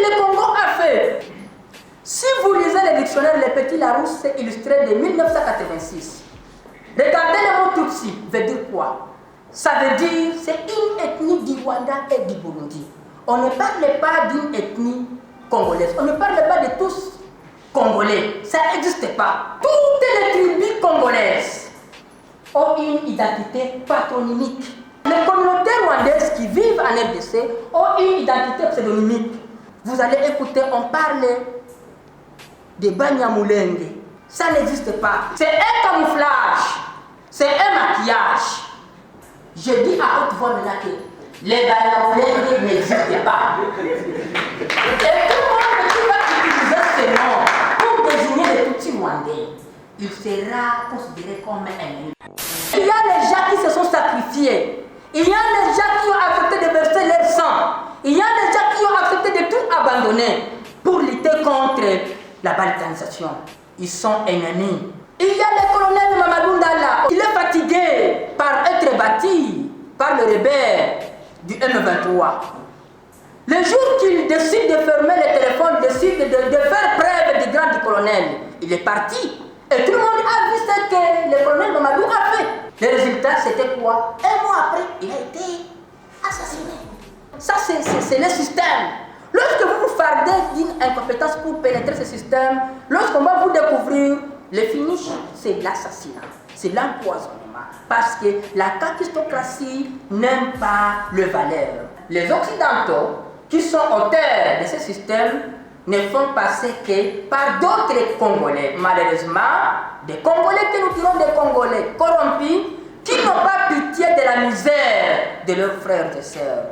le Congo a fait. Si vous lisez le dictionnaire Les Petits Larousse illustré de 1986, regardez le mot Tutsi, veut dire quoi? Ça veut dire c'est une ethnie du Rwanda et du Burundi. On ne parle pas d'une ethnie congolaise, on ne parle pas de tous Congolais, ça n'existe pas. Toutes les tribus congolaises ont une identité patronymique. Les communautés rwandaises qui vivent en RDC ont une identité pseudonymique. Vous allez écouter, on parle de Banyamulenge. Ça n'existe pas. C'est un camouflage, c'est un maquillage. Je dis à haute voix maintenant que les Banyamulenge n'existent pas. Et tout le monde qui va utiliser ce nom pour désigner les petits Rwandais, il sera considéré comme un ennemi. Il y a les gens qui se sont sacrifiés. Il y a des gens qui ont accepté de verser leur sang. Il y a des gens qui ont accepté de tout abandonner pour lutter contre la balkanisation. Ils sont ennemis. Il y a le colonel Mamadou Ndala. Il est fatigué par être bâti par le rebelle du M23. Le jour qu'il décide de fermer le téléphone, décide de faire preuve du grand du colonel, il est parti. Et tout le monde a vu ce que le colonel Mamadou a fait. Le résultat, c'était quoi? Un mois après, il a été assassiné. Ça, c'est le système. Lorsque vous vous fardez d'une incompétence pour pénétrer ce système, lorsqu'on va vous découvrir, le finish, c'est l'assassinat, c'est l'empoisonnement. Parce que la kakistocratie n'aime pas le valeur. Les Occidentaux, qui sont auteurs de ce système, ne font passer que par d'autres Congolais. Malheureusement, des Congolais que nous dirons des Congolais corrompus, qui n'ont pas pitié de la misère de leurs frères et sœurs.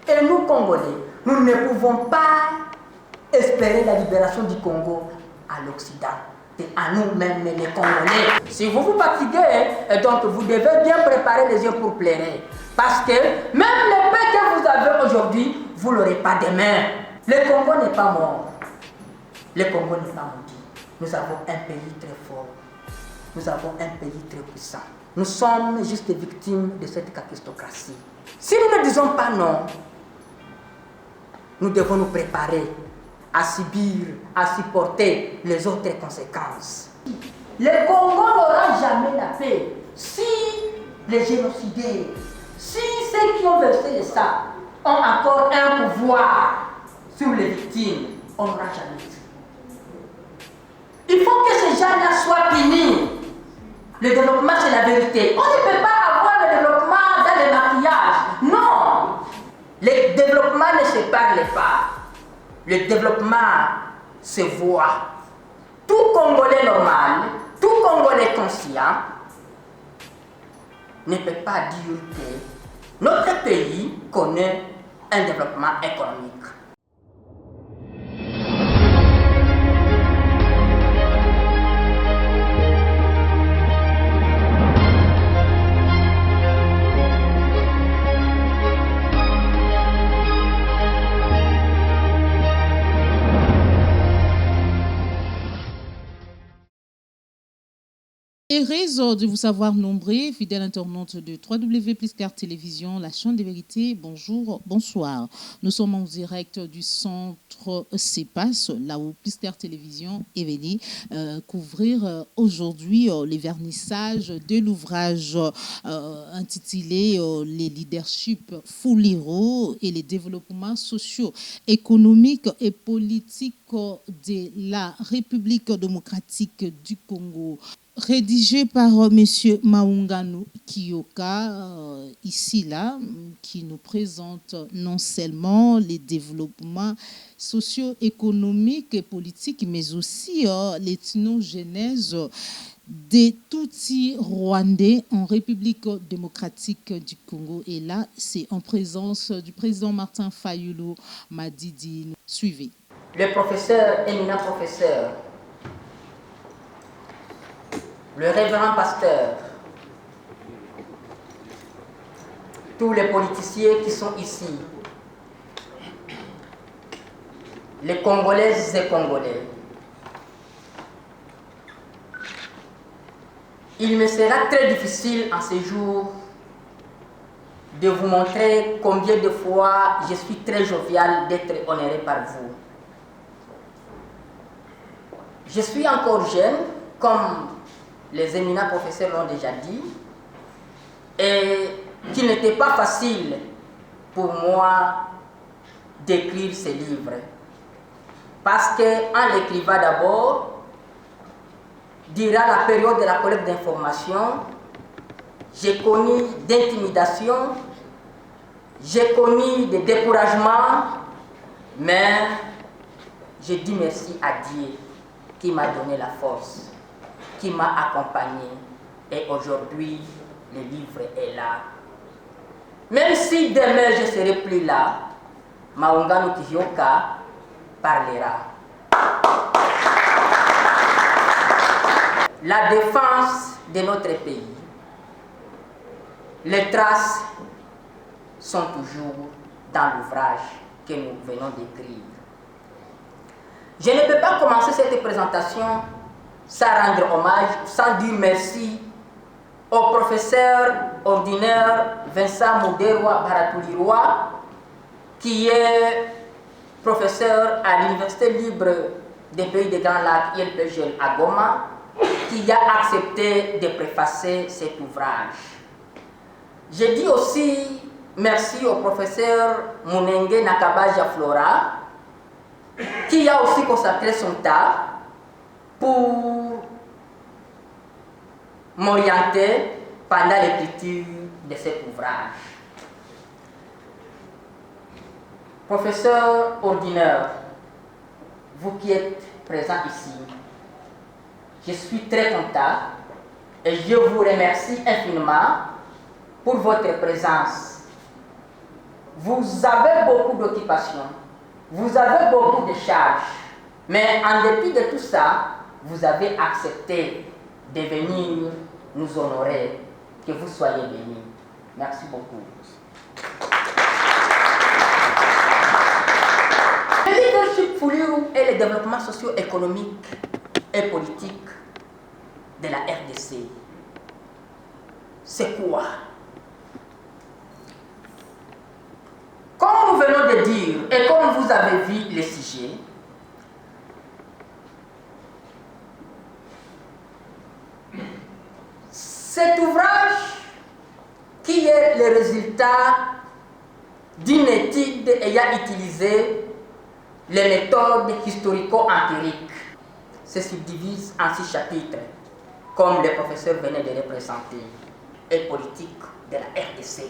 Et nous, Congolais, nous ne pouvons pas espérer la libération du Congo à l'Occident. C'est à nous-mêmes, les Congolais. Si vous vous fatiguez, donc vous devez bien préparer les yeux pour pleurer. Parce que même le paix que vous avez aujourd'hui, vous ne l'aurez pas demain. Le Congo n'est pas mort. Le Congo n'est pas maudit. Nous avons un pays très fort. Nous avons un pays très puissant. Nous sommes juste victimes de cette kakistocratie. Si nous ne disons pas non, nous devons nous préparer à subir, à supporter les autres conséquences. Le Congo n'aura jamais la paix si les génocidés, si ceux qui ont versé le sang ont encore un pouvoir sur les victimes, on n'aura jamais vu. Il faut que ces gens-là soient punis. Le développement, c'est la vérité. On ne peut pas avoir le développement dans le maquillage. Non. Le développement ne se parle pas. Le développement se voit. Tout Congolais normal, tout Congolais conscient ne peut pas dire que notre pays connaît un développement économique. Heureuse de vous savoir nombreux, fidèles internautes de www.pliscar Télévision, la chaîne des vérités. Bonjour, bonsoir. Nous sommes en direct du centre CEPAS, là où Pliscar Télévision est venu couvrir aujourd'hui les vernissages de l'ouvrage intitulé Les leaderships Fouliro et les développements sociaux, économiques et politiques de la République démocratique du Congo. Rédigé par M. Maungano Kiyoka, ici là, qui nous présente non seulement les développements socio-économiques et politiques, mais aussi l'ethnogenèse des Tutsis rwandais en République démocratique du Congo. Et là, c'est en présence du président Martin Fayulu Madidi. Suivez. Le professeur, éminent professeur, le révérend pasteur, tous les politiciens qui sont ici, les Congolaises et Congolais, il me sera très difficile en ces jours de vous montrer combien de fois je suis très jovial d'être honoré par vous. Je suis encore jeune, comme les éminents professeurs l'ont déjà dit, et qu'il n'était pas facile pour moi d'écrire ce livre. Parce qu'en l'écrivant d'abord, durant la période de la collecte d'informations, j'ai connu d'intimidation, j'ai connu de découragement, mais j'ai dit merci à Dieu qui m'a donné la force, qui m'a accompagné, et aujourd'hui, le livre est là. Même si demain je ne serai plus là, Maungano Kijioka parlera. La défense de notre pays, les traces sont toujours dans l'ouvrage que nous venons d'écrire. Je ne peux pas commencer cette présentation sans rendre hommage, sans dire merci au professeur ordinaire Vincent Mouderwa Baratuliroa, qui est professeur à l'Université libre des pays des Grands Lacs ILPGL à Goma, qui a accepté de préfacer cet ouvrage. Je dis aussi merci au professeur Munenge Nakabaja Flora, qui a aussi consacré son temps pour m'orienter pendant l'écriture de cet ouvrage. Professeur ordinaire, vous qui êtes présent ici, je suis très content et je vous remercie infiniment pour votre présence. Vous avez beaucoup d'occupations, vous avez beaucoup de charges, mais en dépit de tout ça, vous avez accepté de venir nous honorer. Que vous soyez bénis. Merci beaucoup. Le leadership Fuliru et le développement socio-économique et politique de la RDC. C'est quoi? Comme nous venons de dire, et comme vous avez vu le sujet, cet ouvrage, qui est le résultat d'une étude ayant utilisé les méthodes historico-empiriques, se subdivise en 6 chapitres, comme le professeur venait de les présenter, et politique de la RDC.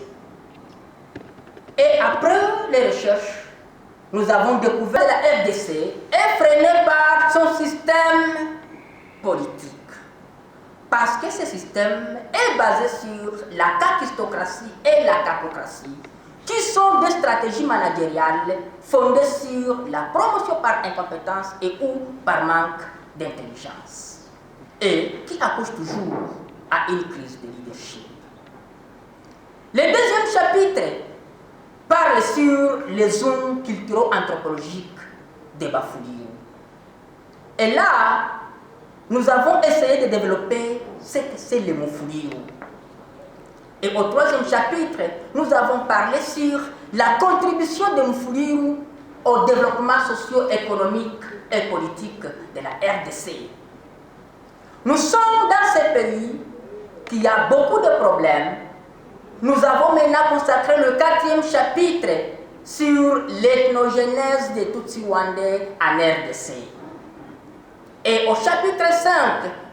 Et après les recherches, nous avons découvert que la RDC est freinée par son système politique. Parce que ce système est basé sur la kakistocratie et la kakocratie, qui sont des stratégies managériales fondées sur la promotion par incompétence et ou par manque d'intelligence, et qui accouchent toujours à une crise de leadership. Le deuxième chapitre parle sur les zones culturo-anthropologiques de Bafouliou. Et là, nous avons essayé de développer ce que c'est le Moufoulirou. Et au troisième chapitre, nous avons parlé sur la contribution de Moufoulirou au développement socio-économique et politique de la RDC. Nous sommes dans ce pays qui a beaucoup de problèmes. Nous avons maintenant consacré le 4e chapitre sur l'ethnogénèse des Tutsi-Rwandais en RDC. Et au chapitre 5,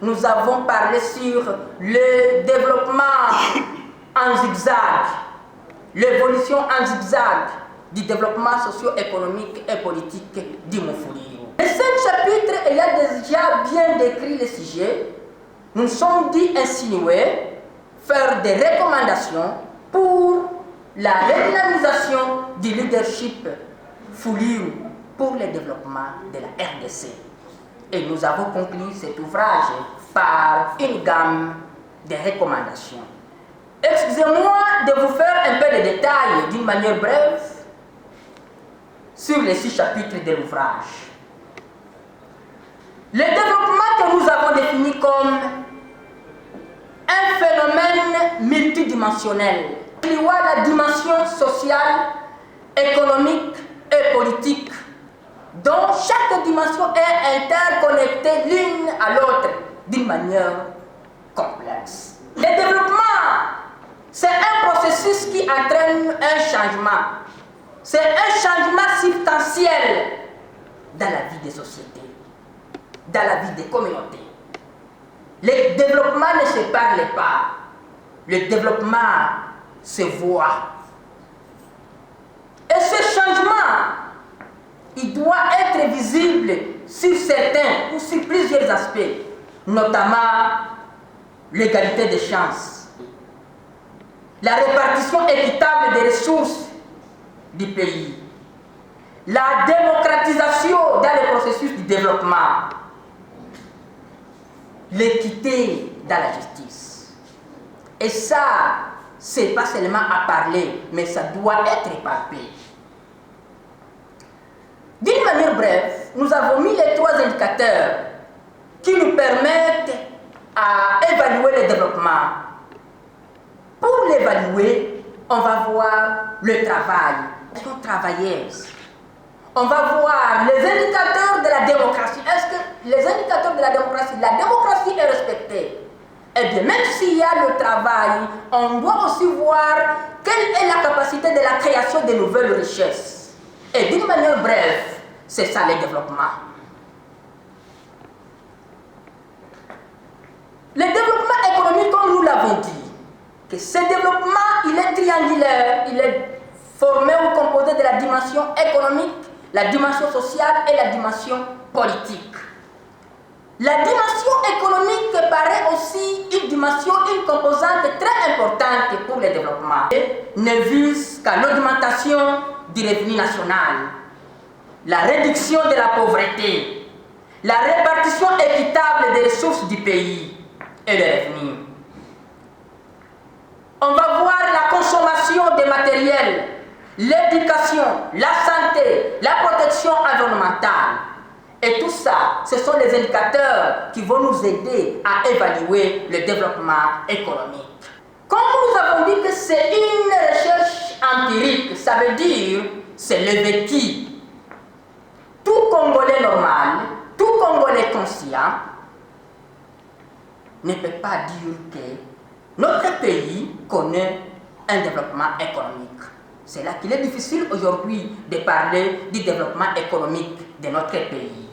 nous avons parlé sur le développement en zigzag, l'évolution en zigzag du développement socio-économique et politique du Moufoulirou. Les 5 chapitres ayant déjà bien décrit le sujet, nous sommes dit insinuer, faire des recommandations pour la redynamisation du leadership Foulirou pour le développement de la RDC. Et nous avons conclu cet ouvrage par une gamme de recommandations. Excusez-moi de vous faire un peu de détails d'une manière brève sur les 6 chapitres de l'ouvrage. Le développement que nous avons défini comme un phénomène multidimensionnel Il y a la dimension sociale, économique et politique, dont chaque dimension est interconnectée l'une à l'autre d'une manière complexe. Le développement, c'est un processus qui entraîne un changement. C'est un changement substantiel dans la vie des sociétés, dans la vie des communautés. Le développement ne se parle pas. Le développement se voit. Et ce changement, il doit être visible sur certains ou sur plusieurs aspects, notamment l'égalité des chances, la répartition équitable des ressources du pays, la démocratisation dans le processus du développement, l'équité dans la justice. Et ça, c'est pas seulement à parler, mais ça doit être palpé. D'une manière brève, nous avons mis les 3 indicateurs qui nous permettent à évaluer le développement. Pour l'évaluer, on va voir le travail, les travailleuses. On va voir les indicateurs de la démocratie. Est-ce que les indicateurs de la démocratie est respectée? Eh bien, même s'il y a le travail, on doit aussi voir quelle est la capacité de la création de nouvelles richesses. Et d'une manière brève, c'est ça le développement. Le développement économique, comme nous l'avons dit, que ce développement, il est triangulaire, il est formé ou composé de la dimension économique, la dimension sociale et la dimension politique. La dimension économique paraît aussi une composante très importante pour le développement. Et ne vise qu'à l'augmentation du revenu national, la réduction de la pauvreté, la répartition équitable des ressources du pays et le revenu. On va voir la consommation des matériels, l'éducation, la santé, la protection environnementale. Et tout ça, ce sont les indicateurs qui vont nous aider à évaluer le développement économique. Comme nous avons dit que c'est une recherche empirique, ça veut dire c'est le vécu. Tout Congolais normal, tout Congolais conscient ne peut pas dire que notre pays connaît un développement économique. C'est là qu'il est difficile aujourd'hui de parler du développement économique de notre pays.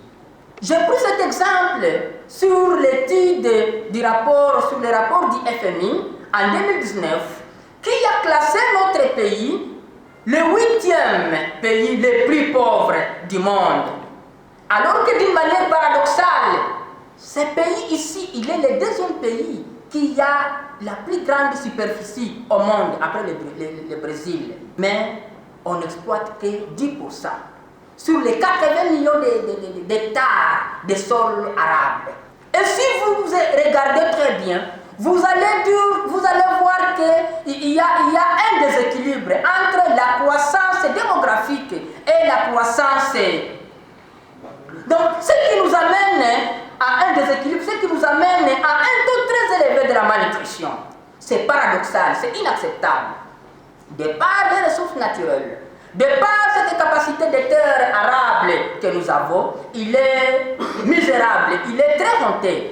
J'ai pris cet exemple sur l'étude du rapport, sur le rapport du FMI en 2019, qui a classé notre pays le 8e pays le plus pauvre du monde. Alors que d'une manière paradoxale, ce pays ici, il est le 2e pays qui a la plus grande superficie au monde après le Brésil. Mais on n'exploite que 10%. Sur les 80 millions d'hectares de sol arabe. Et si vous regardez très bien, vous allez voir qu'il y a un déséquilibre entre la croissance démographique et la croissance. Donc, ce qui nous amène à un déséquilibre, ce qui nous amène à un taux très élevé de la malnutrition. C'est paradoxal, c'est inacceptable. De par les ressources naturelles, de par cette capacité de terre arable que nous avons, il est misérable, il est très honteux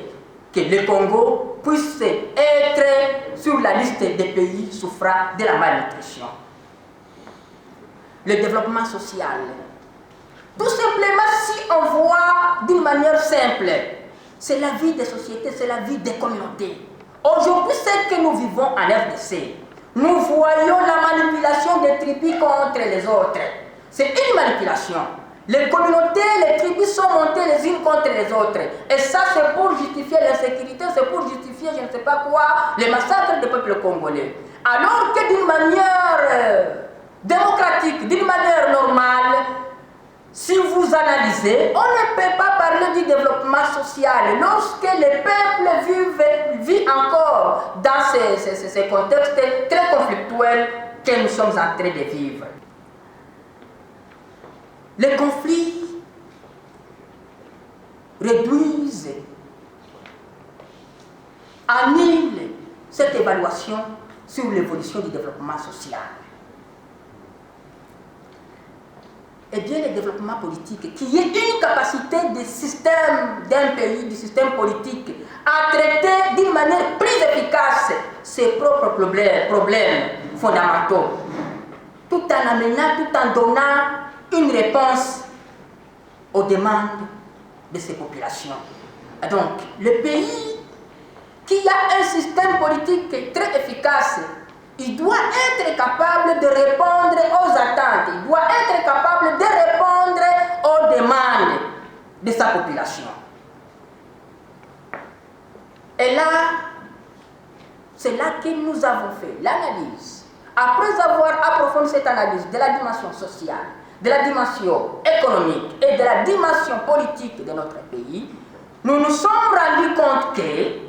que le Congo puisse être sur la liste des pays souffrant de la malnutrition. Le développement social. Tout simplement, si on voit d'une manière simple, c'est la vie des sociétés, c'est la vie des communautés. Aujourd'hui, ce que nous vivons en RDC, nous voyons la manipulation des tribus contre les autres. C'est une manipulation. Les communautés, les tribus sont montées les unes contre les autres. Et ça, c'est pour justifier l'insécurité, c'est pour justifier je ne sais pas quoi, les massacres du peuple congolais. Alors que d'une manière démocratique, d'une manière normale, si vous analysez, on ne peut pas parler du développement social lorsque les peuples vivent encore dans ces contextes très conflictuels que nous sommes en train de vivre. Les conflits réduisent, annulent cette évaluation sur l'évolution du développement social. Eh bien, le développement politique, qui est une capacité du système d'un pays, du système politique, à traiter d'une manière plus efficace ses propres problèmes fondamentaux, tout en amenant, tout en donnant une réponse aux demandes de ces populations. Donc, le pays qui a un système politique très efficace, il doit être capable de répondre aux attentes, il doit être capable de répondre aux demandes de sa population. Et là, c'est là que nous avons fait l'analyse. Après avoir approfondi cette analyse de la dimension sociale, de la dimension économique et de la dimension politique de notre pays, nous nous sommes rendus compte que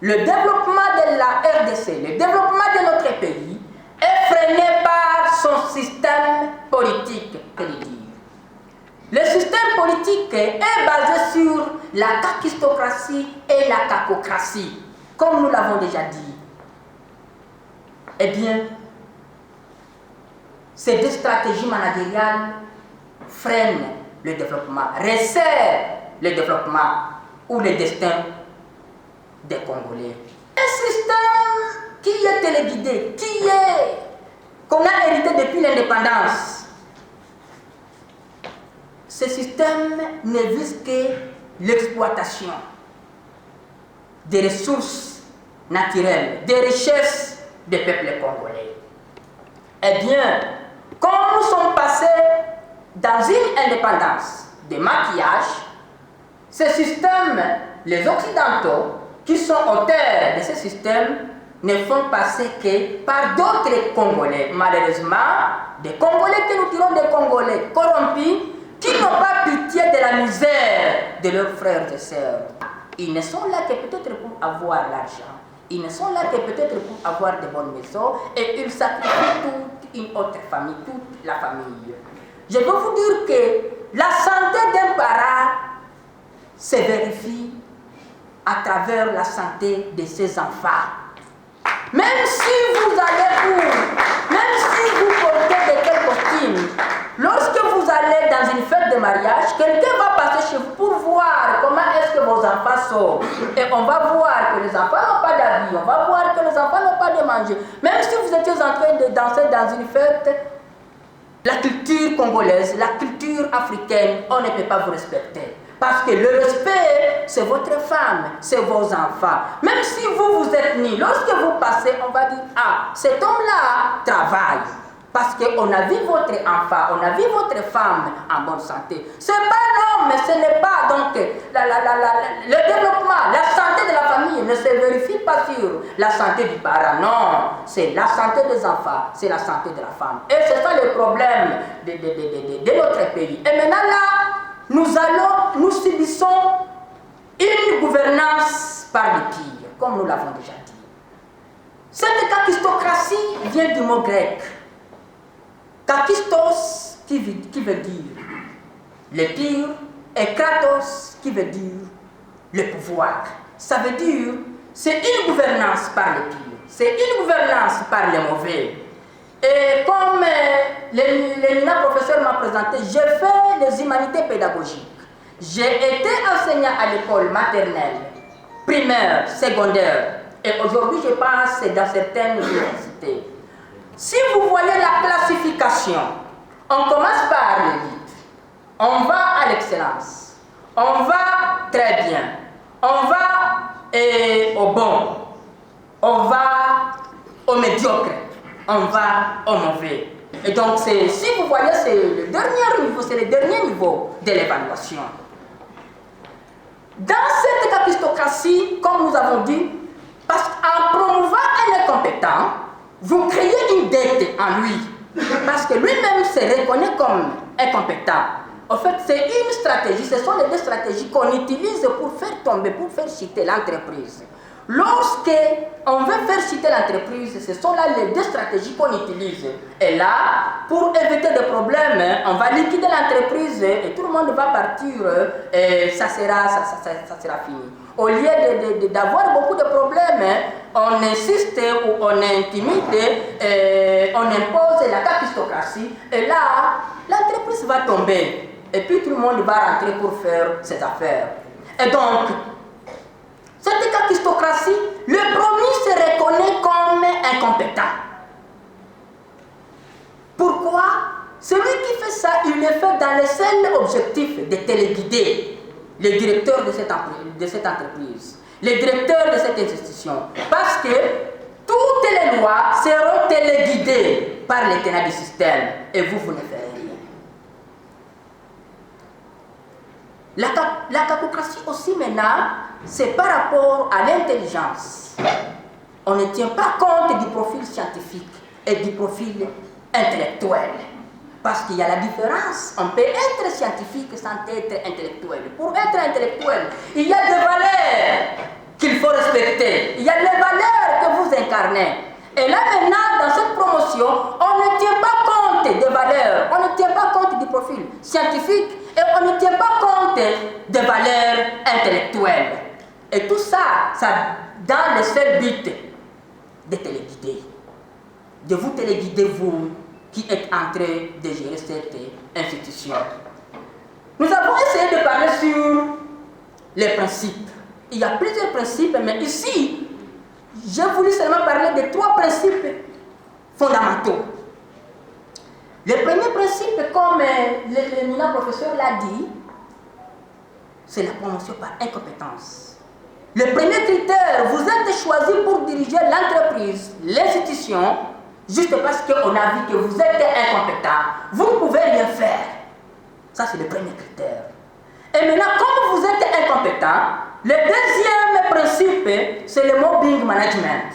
le développement de la RDC, le développement de notre pays, est freiné par son système politique, que le dire. Le système politique est basé sur la kakistocratie et la kakocratie, comme nous l'avons déjà dit. Eh bien, ces deux stratégies managériales freinent le développement, resserrent le développement ou le destin des Congolais. Un système qui est téléguidé, qu'on a hérité depuis l'indépendance. Ce système ne vise que l'exploitation des ressources naturelles, des richesses des peuples congolais. Eh bien, quand nous sommes passés dans une indépendance de maquillage, ce système, les Occidentaux, qui sont auteurs de ce système, ne font passer que par d'autres Congolais. Malheureusement, des Congolais que nous tirons des Congolais corrompus, qui n'ont pas pitié de la misère de leurs frères et sœurs. Ils ne sont là que peut-être pour avoir l'argent. Ils ne sont là que peut-être pour avoir de bonnes maisons et ils sacrifient toute une autre famille, toute la famille. Je veux vous dire que la santé d'un parent se vérifie à travers la santé de ses enfants. Même si vous allez même si vous portez de quel costume, lorsque vous allez dans une fête de mariage, quelqu'un va passer chez vous pour voir comment est-ce que vos enfants sont. Et on va voir que les enfants n'ont pas d'habits, on va voir que les enfants n'ont pas de manger. Même si vous étiez en train de danser dans une fête, la culture congolaise, la culture africaine, on ne peut pas vous respecter. Parce que le respect, c'est votre femme, c'est vos enfants. Même si vous êtes ni, lorsque vous passez, on va dire, ah, cet homme-là travaille. Parce qu'on a vu votre enfant, on a vu votre femme en bonne santé. Ce n'est pas l'homme, mais ce n'est pas. Donc, le développement, la santé de la famille ne se vérifie pas sur la santé du parent. Non, c'est la santé des enfants, c'est la santé de la femme. Et c'est ça le problème de notre pays. Et maintenant là, nous subissons une gouvernance par le pire, comme nous l'avons déjà dit. Cette kakistocratie vient du mot grec. Kakistos qui veut dire le pire et kratos qui veut dire le pouvoir. Ça veut dire c'est une gouvernance par le pire, c'est une gouvernance par les mauvais. Et comme l'éminent professeur m'a présenté, j'ai fait les humanités pédagogiques. J'ai été enseignant à l'école maternelle, primaire, secondaire. Et aujourd'hui, je passe dans certaines universités. Si vous voyez la classification, on commence par l'élite, on va à l'excellence, on va très bien, on va au bon, on va au médiocre, on va au mauvais. Et donc, si vous voyez, c'est le dernier niveau de l'évaluation. Dans cette kakistocratie, comme nous avons dit, parce qu'en promouvant un incompétent, vous créez une dette en lui, parce que lui-même se reconnaît comme incompétent. En fait, c'est une stratégie, ce sont les deux stratégies qu'on utilise pour faire tomber, pour faire chuter l'entreprise. Lorsque on veut faire chuter l'entreprise, ce sont là les deux stratégies qu'on utilise. Et là, pour éviter des problèmes, on va liquider l'entreprise et tout le monde va partir et ça sera fini. Au lieu d'avoir beaucoup de problèmes, on insiste ou on intimide, on impose la capistocratie, et là, l'entreprise va tomber. Et puis tout le monde va rentrer pour faire ses affaires. Et donc, cette capistocratie, le promis se reconnaît comme incompétent. Pourquoi? Celui qui fait ça, il le fait dans le seul objectif de téléguider les directeurs de cette entreprise, les directeurs de cette institution. Parce que toutes les lois seront téléguidées par les tenants du système et vous ne ferez rien. La capocratie aussi maintenant, c'est par rapport à l'intelligence. On ne tient pas compte du profil scientifique et du profil intellectuel. Parce qu'il y a la différence. On peut être scientifique sans être intellectuel. Pour être intellectuel, il y a des valeurs qu'il faut respecter. Il y a les valeurs que vous incarnez. Et là maintenant, dans cette promotion, on ne tient pas compte des valeurs. On ne tient pas compte du profil scientifique et on ne tient pas compte des valeurs intellectuelles. Et tout ça, dans le seul but de téléguider. De vous téléguider, vous, qui êtes en train de gérer cette institution. Nous avons essayé de parler sur les principes. Il y a plusieurs principes, mais ici, j'ai voulu seulement parler de 3 principes fondamentaux. Le premier principe, comme l'éminent professeur l'a dit, c'est la promotion par incompétence. Le premier critère, vous êtes choisi pour diriger l'entreprise, l'institution, juste parce qu'on a vu que vous êtes incompétent, vous ne pouvez rien faire. Ça, c'est le premier critère. Et maintenant, comme vous êtes incompétent, le deuxième principe, c'est le mobbing management.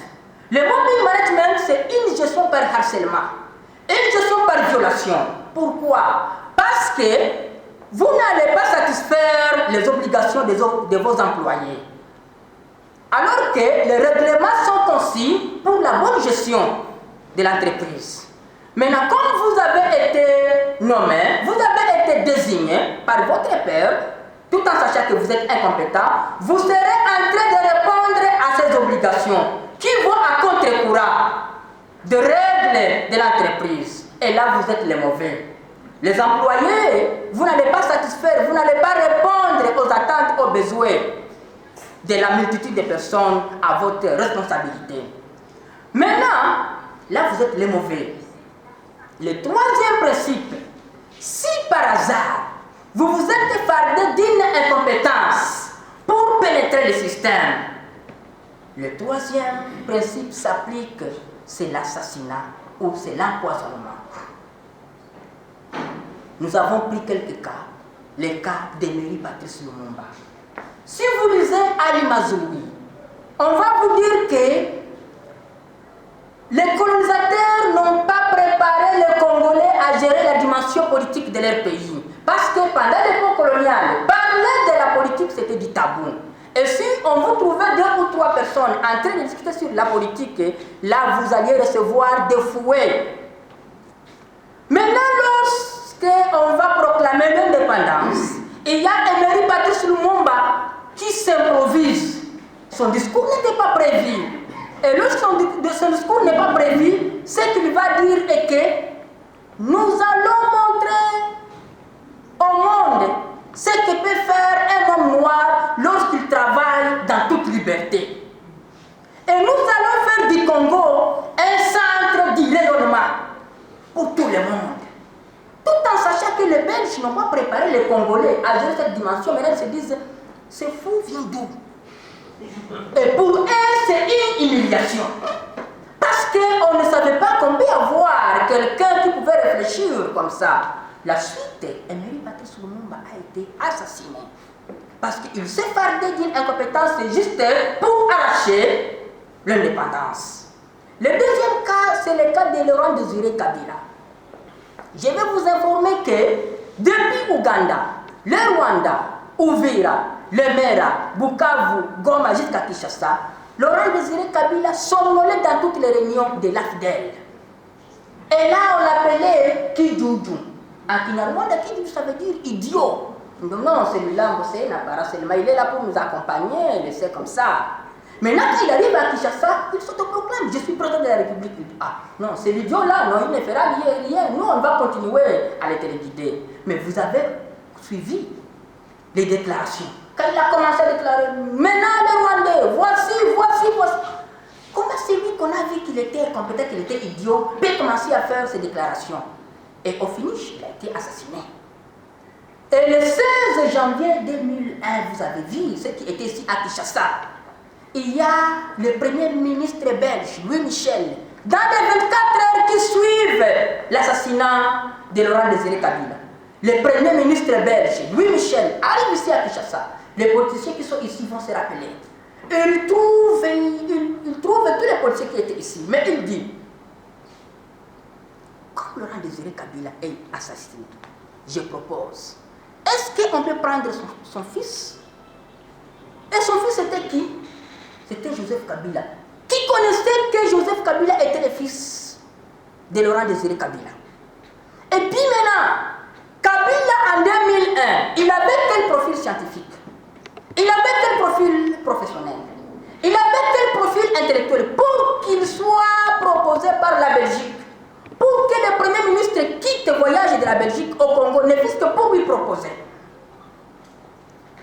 Le mobbing management, c'est une gestion par harcèlement, une gestion par violation. Pourquoi? Parce que vous n'allez pas satisfaire les obligations de vos employés. Alors que les règlements sont conçus pour la bonne gestion de l'entreprise. Maintenant, comme vous avez été nommé, vous avez été désigné par votre père, tout en sachant que vous êtes incompétent, vous serez en train de répondre à ces obligations qui vont à contre-courant de règles de l'entreprise. Et là, vous êtes les mauvais. Les employés, vous n'allez pas satisfaire, vous n'allez pas répondre aux attentes, aux besoins de la multitude de personnes à votre responsabilité. Maintenant, là, vous êtes les mauvais. Le troisième principe, si par hasard, vous vous êtes fardé d'une incompétence pour pénétrer le système, le troisième principe s'applique, c'est l'assassinat ou c'est l'empoisonnement. Nous avons pris quelques cas, les cas d'Emery Patrice Lumumba. Si vous lisez Ali Mazrui, on va vous dire que les colonisateurs n'ont pas préparé les Congolais à gérer la dimension politique de leur pays. Parce que pendant l'époque coloniale, parler de la politique, c'était du tabou. Et si on vous trouvait 2 ou 3 personnes en train de discuter sur la politique, là, vous alliez recevoir des fouets. Maintenant, lorsqu'on va proclamer l'indépendance, il y a Emery Patrice Lumumba qui s'improvise. Son discours n'était pas prévu. Et lorsque son discours n'est pas prévu, ce qu'il va dire est que nous allons montrer au monde ce que peut faire un homme noir lorsqu'il travaille dans toute liberté. Et nous allons faire du Congo un centre de rayonnement pour tout le monde. Tout en sachant que les Belges n'ont pas préparé les Congolais à gérer cette dimension, mais ils se disent, ce fou vient d'où? Et pour eux, c'est une humiliation. Parce qu'on ne savait pas qu'on peut avoir quelqu'un qui pouvait réfléchir comme ça. La suite, Emery Patrice Lumumba a été assassiné. Parce qu'il s'est fardé d'une incompétence juste pour arracher l'indépendance. Le deuxième cas, c'est le cas de Laurent Désiré Kabila. Je vais vous informer que depuis Ouganda, le Rwanda, Uvira, le Mera, Bukavu, Goma jusqu'à Kinshasa, Laurent Désiré Kabila somnolait dans toutes les réunions de l'AFDEL. Et là, on l'appelait Kijuju. En Kinyarwanda, Kijuju, ça veut dire idiot. Non, celui-là, c'est un apparat seulement. Il est là pour nous accompagner, laisser comme ça. Maintenant, quand il arrive à Kinshasa, il s'autoproclame. Je suis président de la République. Il dit, ah, non, c'est l'idiot là, non, il ne fera rien. Nous, on va continuer à les téléguider. Mais vous avez suivi les déclarations. Quand il a commencé à déclarer, maintenant les Rwandais, voici. Comment c'est lui qu'on a vu qu'il était compétent, qu'il était idiot, peut commencer à faire ces déclarations? Et au finish, il a été assassiné. Et le 16 janvier 2001, vous avez vu ce qui était ici à Kinshasa. Il y a le premier ministre belge, Louis Michel, dans les 24 heures qui suivent l'assassinat de Laurent Désiré Kabila. Le premier ministre belge, Louis Michel, arrive ici à Kinshasa. Les politiciens qui sont ici vont se rappeler. Il trouve tous les politiciens qui étaient ici, mais il dit, comme Laurent Désiré Kabila est assassiné, je propose, est-ce qu'on peut prendre son fils? Et son fils c'était qui? C'était Joseph Kabila. Qui connaissait que Joseph Kabila était le fils de Laurent Désiré Kabila? Et puis maintenant, Kabila en 2001, il avait quel profil scientifique? Il avait quel profil professionnel? Il avait quel profil intellectuel pour qu'il soit proposé par la Belgique? Pour que le Premier ministre quitte le voyage de la Belgique au Congo, ne fût que pour lui proposer.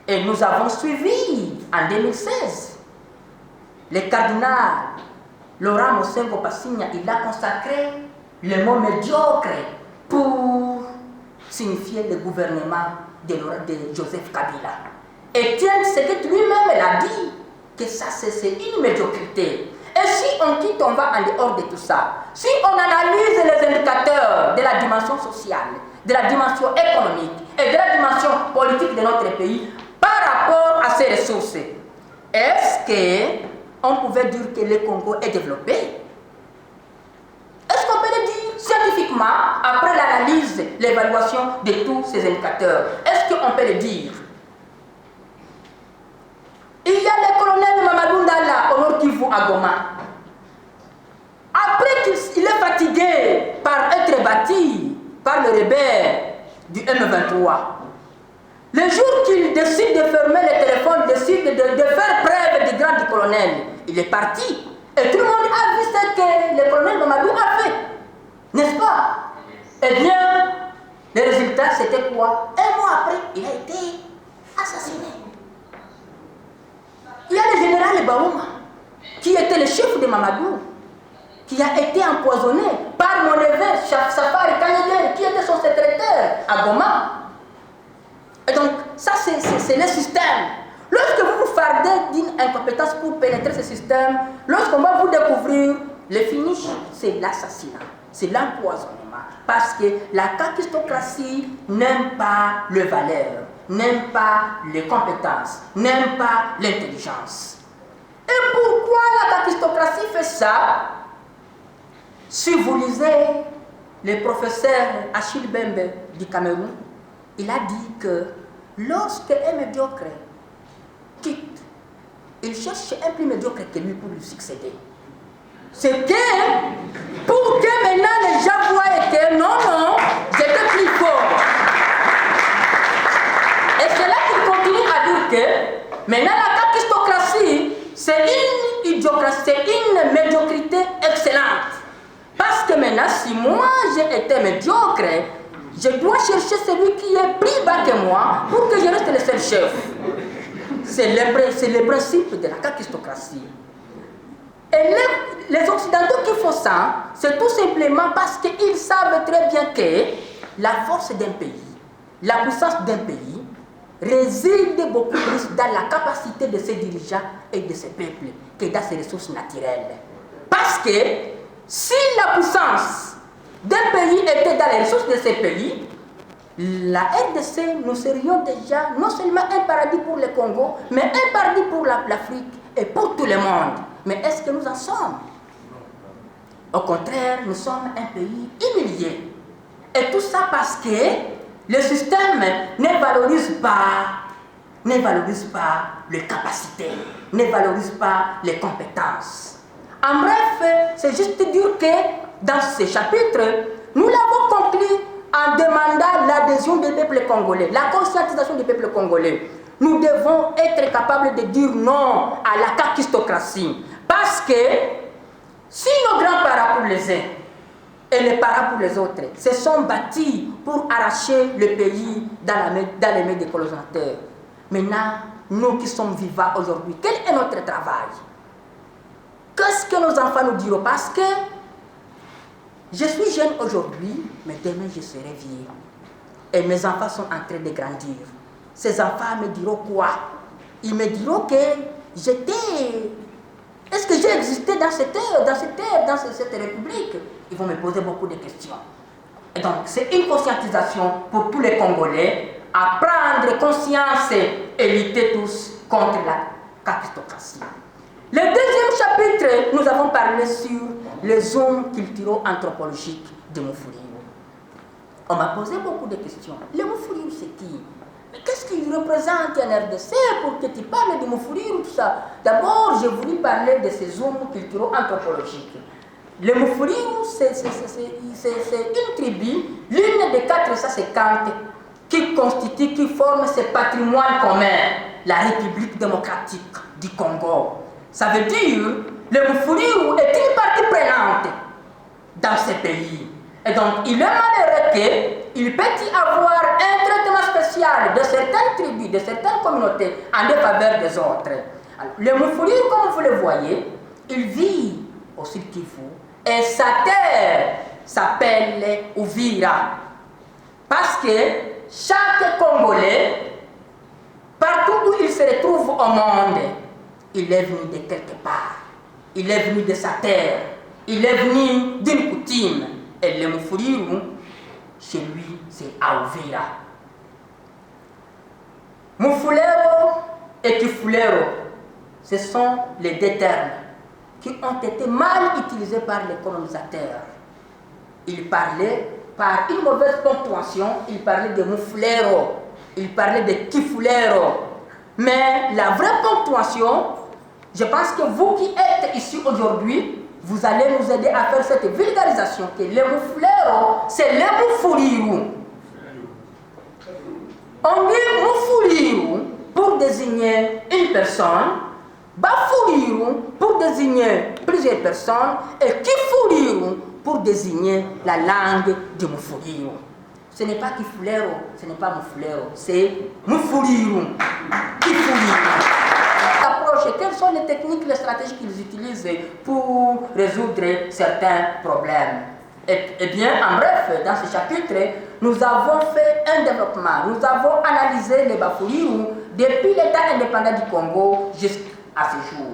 Et nous avons suivi en 2016 le cardinal Laurent Mosengo Passigna. Il a consacré le mot médiocre pour signifier le gouvernement de Joseph Kabila. Et tiens, c'est que lui-même l'a dit, que ça c'est une médiocrité. Et si on quitte, on va en dehors de tout ça. Si on analyse les indicateurs de la dimension sociale, de la dimension économique et de la dimension politique de notre pays par rapport à ses ressources, est-ce qu'on pouvait dire que le Congo est développé? Est-ce qu'on peut le dire scientifiquement, après l'analyse, l'évaluation de tous ces indicateurs? Est-ce qu'on peut le dire? Il y a le colonel Mamadou Ndala au Nord Kivu à Goma. Après qu'il est fatigué par être bâti par le rebelle du M23, le jour qu'il décide de fermer le téléphone, décide de faire preuve du grand du colonel, il est parti. Et tout le monde a vu ce que le colonel Mamadou a fait. N'est-ce pas? Eh bien, le résultat c'était quoi? Un mois après, il a été assassiné. Il y a le général Baouma, qui était le chef de Mamadou, qui a été empoisonné par mon neveu, Safari Kanyeder, qui était son secrétaire à Goma. Et donc, ça c'est le système. Lorsque vous vous fardez d'une incompétence pour pénétrer ce système, lorsqu'on va vous découvrir, le finish, c'est l'assassinat, c'est l'empoisonnement. Parce que la kakistocratie n'aime pas le valeur, n'aime pas les compétences, n'aime pas l'intelligence. Et pourquoi la kakistocratie fait ça? Si vous lisez le professeur Achille Bembe du Cameroun, il a dit que lorsque un médiocre quitte, il cherche un plus médiocre que lui pour lui succéder. C'est que pour que maintenant les gens voient que non, j'étais plus fort. Et c'est là qu'il continue à dire que maintenant la kakistocratie, c'est une idiocratie, c'est une médiocrité excellente. Parce que maintenant, si moi j'ai été médiocre, je dois chercher celui qui est plus bas que moi pour que je reste le seul chef. C'est le principe de la kakistocratie. Et les Occidentaux qui font ça, c'est tout simplement parce qu'ils savent très bien que la force d'un pays, la puissance d'un pays, réside beaucoup plus dans la capacité de ses dirigeants et de ses peuples que dans ses ressources naturelles. Parce que si la puissance d'un pays était dans les ressources de ces pays, la RDC, nous serions déjà non seulement un paradis pour le Congo, mais un paradis pour l'Afrique et pour tout le monde. Mais est-ce que nous en sommes? Au contraire, nous sommes un pays humilié. Et tout ça parce que le système ne valorise pas les capacités, ne valorise pas les compétences. En bref, c'est juste dire que dans ce chapitre, nous l'avons conclu en demandant l'adhésion des peuples congolais, la conscientisation des peuples congolais. Nous devons être capables de dire non à la kakistocratie. Parce que si nos grands-parents pour les uns et les parents pour les autres se sont bâtis pour arracher le pays dans les mains des colonisateurs, maintenant, nous qui sommes vivants aujourd'hui, quel est notre travail? Qu'est-ce que nos enfants nous diront? Parce que je suis jeune aujourd'hui, mais demain je serai vieux. Et mes enfants sont en train de grandir. Ces enfants me diront quoi? Ils me diront que j'étais... Est-ce que j'ai existé dans cette république? Ils vont me poser beaucoup de questions. Et donc, c'est une conscientisation pour tous les Congolais à prendre conscience et lutter tous contre la kakistocratie. Le deuxième chapitre, nous avons parlé sur les zones culturo-anthropologiques de Mufuliro. On m'a posé beaucoup de questions. Le Mufuliro, c'est qui? Mais qu'est-ce qu'il représente en RDC pour que tu parles de Mufuliro, tout ça? D'abord, j'ai voulu parler de ces zones culturo-anthropologiques. Le Mufuliro, c'est une tribu, l'une des 450 qui forment ce patrimoine commun, la République démocratique du Congo. Ça veut dire le Mufuliro est une partie prenante dans ce pays. Et donc, il est malheureux qu'il peut y avoir un traitement spécial de certaines tribus, de certaines communautés en défaveur des autres. Alors, le Mufuliro, comme vous le voyez, il vit au Sud Kivu et sa terre s'appelle Uvira. Parce que chaque Congolais, partout où il se retrouve au monde, il est venu de quelque part. Il est venu de sa terre. Il est venu d'une coutume. Et le Mufuliro, chez lui, c'est à Uvira. Mufulero et Kifulero, ce sont les deux termes qui ont été mal utilisés par les colonisateurs. Ils parlaient par une mauvaise ponctuation, ils parlaient de Mufulero, ils parlaient de Kifulero. Mais la vraie ponctuation, je pense que vous qui êtes ici aujourd'hui, vous allez nous aider à faire cette vulgarisation que le Mufulero, c'est le Mufuliro. On dit Mufuliro pour désigner une personne, Bafuliro pour désigner plusieurs personnes et Kifuliro pour désigner la langue du Mufuliro. Ce n'est pas Kifulero, ce n'est pas Mufulero, c'est Mufuliro. Kifuliro. Quelles sont les techniques, les stratégies qu'ils utilisent pour résoudre certains problèmes? Eh bien, en bref, dans ce chapitre, nous avons fait un développement. Nous avons analysé les Bafuliro depuis l'État indépendant du Congo jusqu'à ce jour.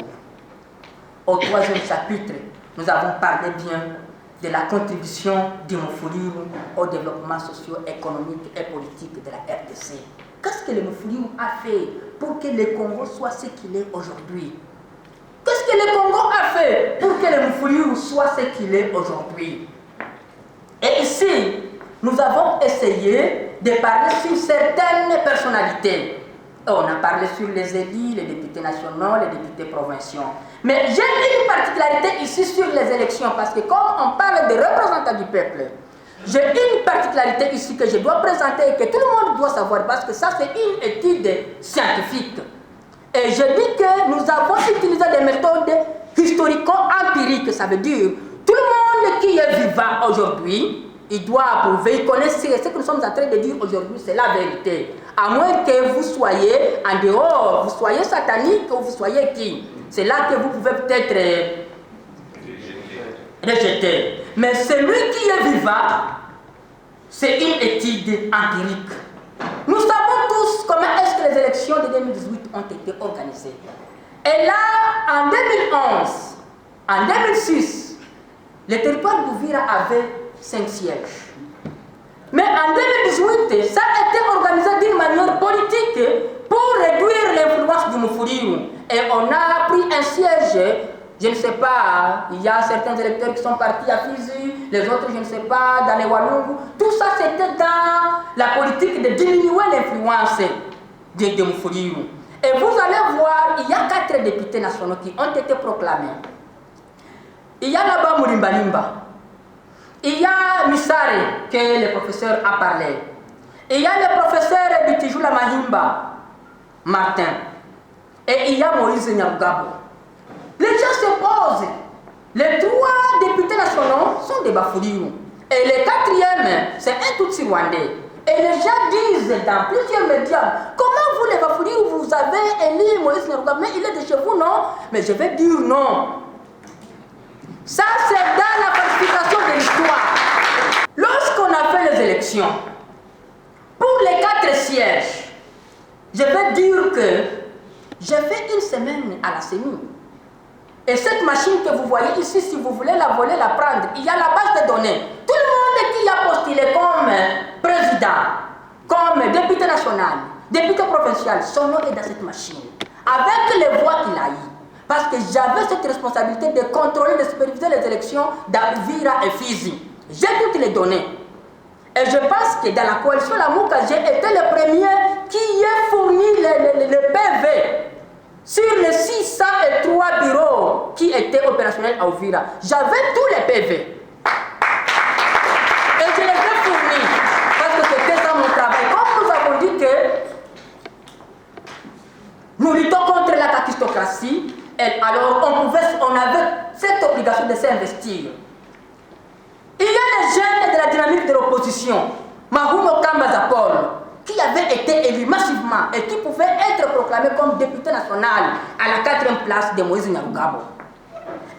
Au troisième chapitre, nous avons parlé bien de la contribution du Mufuliro au développement socio-économique et politique de la RDC. Qu'est-ce que le Mufuliro a fait pour que le Congo soit ce qu'il est aujourd'hui? Qu'est-ce que le Congo a fait pour que le Mufuliro soit ce qu'il est aujourd'hui? Et ici, nous avons essayé de parler sur certaines personnalités. On a parlé sur les élus, les députés nationaux, les députés provinciaux. Mais j'ai une particularité ici sur les élections, parce que comme on parle des représentants du peuple, j'ai une particularité ici que je dois présenter et que tout le monde doit savoir, parce que ça c'est une étude scientifique. Et je dis que nous avons utilisé des méthodes historico-empiriques, ça veut dire tout le monde qui est vivant aujourd'hui, il doit approuver, il connaît ce que nous sommes en train de dire aujourd'hui, c'est la vérité. À moins que vous soyez en dehors, vous soyez satanique ou vous soyez qui. C'est là que vous pouvez peut-être rejeter. Mais celui qui est vivant, c'est une étude empirique. Nous savons tous comment est-ce que les élections de 2018 ont été organisées. Et là, en 2011, en 2006, le territoire d'Uvira avait 5 sièges. Mais en 2018, ça a été organisé d'une manière politique pour réduire l'influence du Mufuliro. Et on a pris un siège, je ne sais pas, il y a certains électeurs qui sont partis à Fizi, les autres, je ne sais pas, dans les Walungu. Tout ça, c'était dans la politique de diminuer l'influence de Mufuliro. Et vous allez voir, il y a 4 députés nationaux qui ont été proclamés. Il y a là-bas Mourimbalimba. Il y a Missare, que le professeur a parlé. Il y a le professeur Bitijula Mahimba, Martin. Et il y a Moïse Nyarugabo. Les gens se posent. Les 3 députés nationaux sont des Bafouliou. Et le 4e, c'est un Tutsi rwandais. Et les gens disent dans plusieurs médias, comment vous les Bafouliou, vous avez élu Moïse Nyarugabo, mais il est de chez vous, non? Mais je vais dire non. Ça, c'est dans la falsification de l'histoire. Lorsqu'on a fait les élections, pour les 4 sièges, je vais dire que j'ai fait une semaine à la CENI. Et cette machine que vous voyez ici, si vous voulez la voler, la prendre, il y a la base de données. Tout le monde qui a postulé comme président, comme député national, député provincial, son nom est dans cette machine. Avec les voix qu'il a eues. Parce que j'avais cette responsabilité de contrôler, de superviser les élections d'Uvira et Fizi. J'ai toutes les données. Et je pense que dans la coalition Lamuka, j'ai été le premier qui ait fourni le PV sur les 603 bureaux qui étaient opérationnels à Uvira. J'avais tous les PV. Et je les ai fournis. Parce que c'était ça mon travail. Comme nous avons dit que nous luttons contre la kakistocratie, alors on avait cette obligation de s'investir. Il y a les jeunes de la dynamique de l'opposition, Mahumo Kambazapol, qui avait été élu massivement et qui pouvait être proclamé comme député national à la 4e place de Moïse Nyarugabo.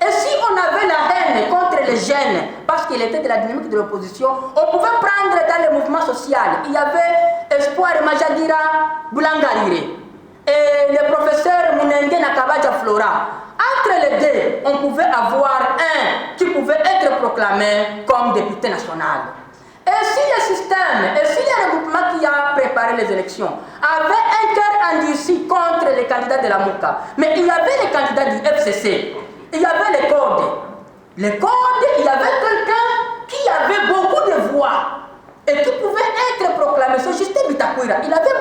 Et si on avait la haine contre les jeunes, parce qu'il était de la dynamique de l'opposition, on pouvait prendre dans le mouvement social. Il y avait Espoir Majagira Boulangarire et le professeur Munenge Nakabaja Flora. Entre les deux, on pouvait avoir un qui pouvait être proclamé comme député national. Et si le système, et si le regroupement qui a préparé les élections avait un cœur endurci contre les candidats de la MOUCA, mais il y avait les candidats du FCC, il y avait les codes. Les codes, il y avait quelqu'un qui avait beaucoup de voix et qui pouvait être proclamé. C'est Justin Bitakwira. Il avait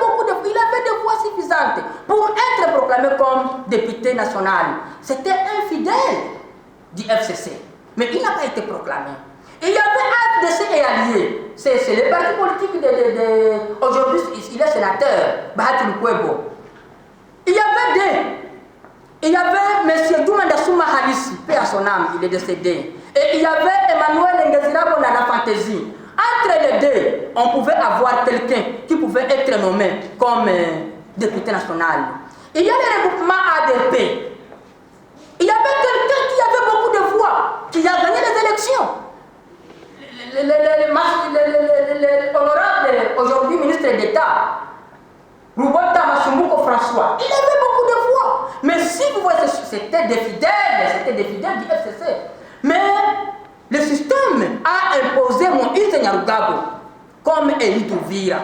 des voix suffisantes pour être proclamé comme député national. C'était un fidèle du FCC, mais il n'a pas été proclamé. Et il y avait AFDC et alliés. C'est le parti politique aujourd'hui, il est sénateur, Bahati Lukwebo. Il y avait M. Doumanda Souma Halissi, paix à son âme, il est décédé. Et il y avait Emmanuel Ngezirabo Nana Fantasy. Entre les deux, on pouvait avoir quelqu'un qui pouvait être nommé comme député national. Il y a le regroupement ADP. Il y avait quelqu'un qui avait beaucoup de voix, qui a gagné les élections. L'honorable, aujourd'hui ministre d'État, Roubota Masumbuko François, il avait beaucoup de voix. Mais si vous voyez, c'était des fidèles du FCC. Mais le système a imposé Moïse Nyarugabo comme élu d'Uvira.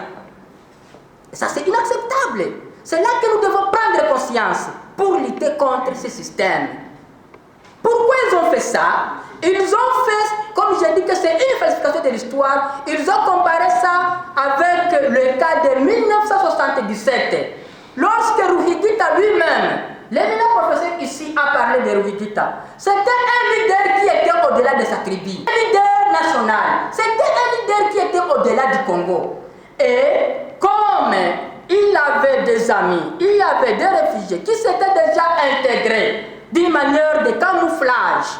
Ça, c'est inacceptable. C'est là que nous devons prendre conscience pour lutter contre ce système. Pourquoi ils ont fait ça? Ils ont fait, comme j'ai dit que c'est une falsification de l'histoire, ils ont comparé ça avec le cas de 1977. Lorsque Ruhigita lui-même, l'éminent professeur ici a parlé de Ruhigita, c'était un leader qui était au-delà de sa tribu, un leader national, c'était un leader qui était au-delà du Congo. Et comme il avait des amis, il y avait des réfugiés qui s'étaient déjà intégrés d'une manière de camouflage,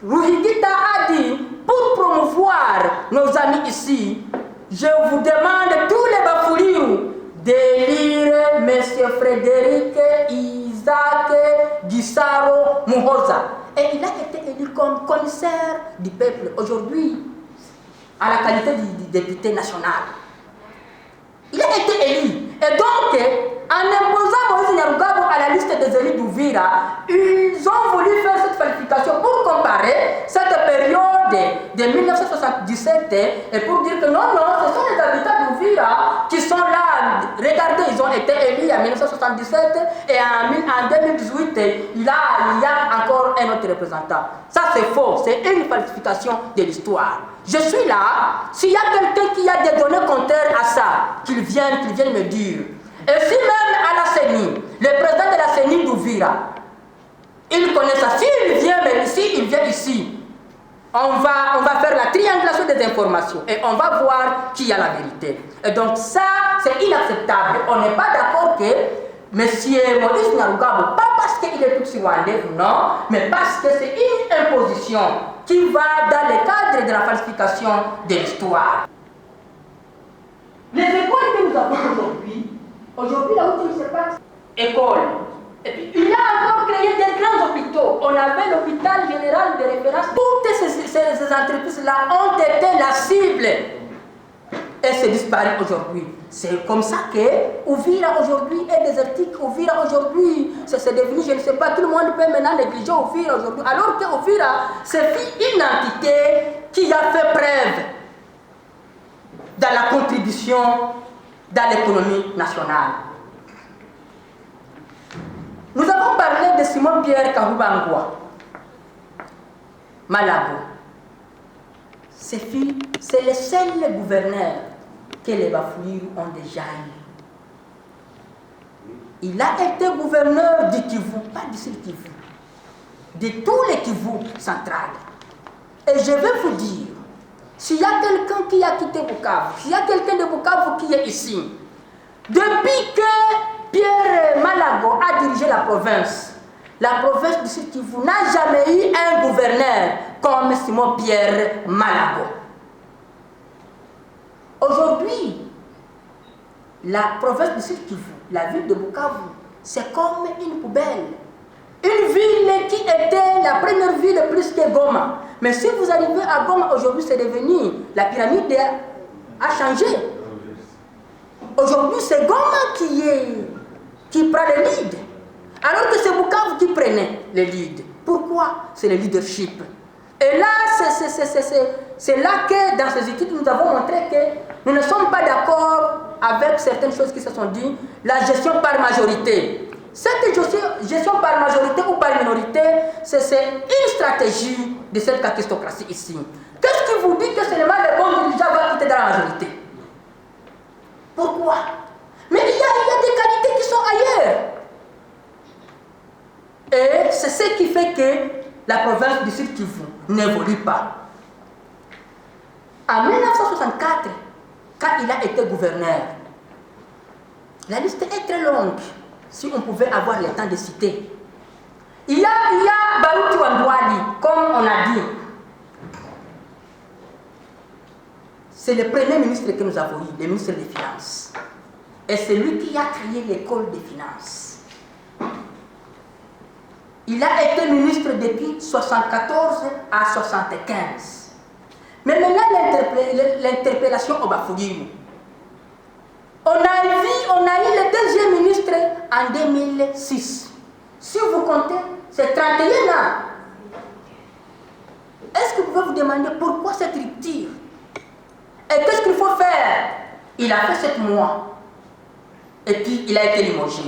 Ruhigita a dit, pour promouvoir nos amis ici, je vous demande tous les Bafouliou d'élire M. Frédéric Isaac Gisaro Muhoza. Et il a été élu comme commissaire du peuple aujourd'hui, à la qualité du député national. Il a été élu. Et donc, en imposant Moïse Nyarugabo à la liste des élus d'Uvira, ils ont voulu faire cette qualification pour comparer cette période de 1977 et pour dire que non, ce sont les habitants d'Uvira qui sont là. Regardez, ils ont été élus en 1977 et en 2018, il y a encore un autre représentant. Ça, c'est faux. C'est une falsification de l'histoire. Je suis là. S'il y a quelqu'un qui a des données contraires à ça, qu'il vienne me dire. Et si même à la CENI, le président de la CENI d'Uvira, il connaît ça. S'il vient ici, on va faire la triangulation des informations et on va voir qui a la vérité. Et donc ça, c'est inacceptable. On n'est pas d'accord que M. Maurice Nyarugabo, pas parce qu'il est Tutsi-Rwandais, non, mais parce que c'est une imposition qui va dans le cadre de la falsification de l'histoire. Les écoles que nous avons aujourd'hui, là où il se passe, école. Et puis, il a encore créé des grands hôpitaux. On avait l'hôpital général de référence. Toutes ces entreprises-là ont été la cible. Et c'est disparu aujourd'hui. C'est comme ça que Uvira aujourd'hui est désertique. Uvira aujourd'hui, c'est devenu, je ne sais pas, tout le monde peut maintenant négliger Uvira aujourd'hui. Alors que Uvira, c'est une entité qui a fait preuve dans la contribution dans l'économie nationale. Nous avons parlé de Simon-Pierre Kahubangwa, Malabo. C'est le seul gouverneur que les Bafouliru ont déjà eu. Il a été gouverneur du Kivu, pas du Sud Kivu, de tous les Kivu centrales. Et je vais vous dire, s'il y a quelqu'un qui a quitté Bukavu, s'il y a quelqu'un de Bukavu qui est ici, depuis que Pierre Malago a dirigé la province du Sud Kivu n'a jamais eu un gouverneur comme Simon-Pierre Malago. Aujourd'hui, la province du Sud Kivu, la ville de Bukavu, c'est comme une poubelle. Une ville qui était la première ville plus que Goma. Mais si vous arrivez à Goma aujourd'hui, c'est devenu, la pyramide a changé. Aujourd'hui, c'est Goma qui prend le lead. Alors que c'est Bukavu qui prenait le lead. Pourquoi? C'est le leadership. Et là, c'est là que dans ces études, nous avons montré que nous ne sommes pas d'accord avec certaines choses qui se sont dites. La gestion par majorité. Cette gestion par majorité ou par minorité, c'est une stratégie de cette kakistocratie ici. Qu'est-ce qui vous dit que seulement les bons dirigeants vont quitter dans la majorité? Pourquoi? Mais il y a des qualités qui sont ailleurs. Et c'est ce qui fait que la province du Sud Kivu n'évolue pas. En 1964, quand il a été gouverneur, la liste est très longue, si on pouvait avoir le temps de citer. Il y a Baruti Wandwali, comme on a dit. C'est le premier ministre que nous avons eu, le ministre des Finances. Et c'est lui qui a créé l'école des finances. Il a été ministre depuis 1974 à 1975. Mais maintenant, l'interpellation au Bafouliru. On a eu le deuxième ministre en 2006. Si vous comptez, c'est 31 ans. Est-ce que vous pouvez vous demander pourquoi cette rupture? Et qu'est-ce qu'il faut faire? Il a fait 7 mois. Et puis, il a été limogé.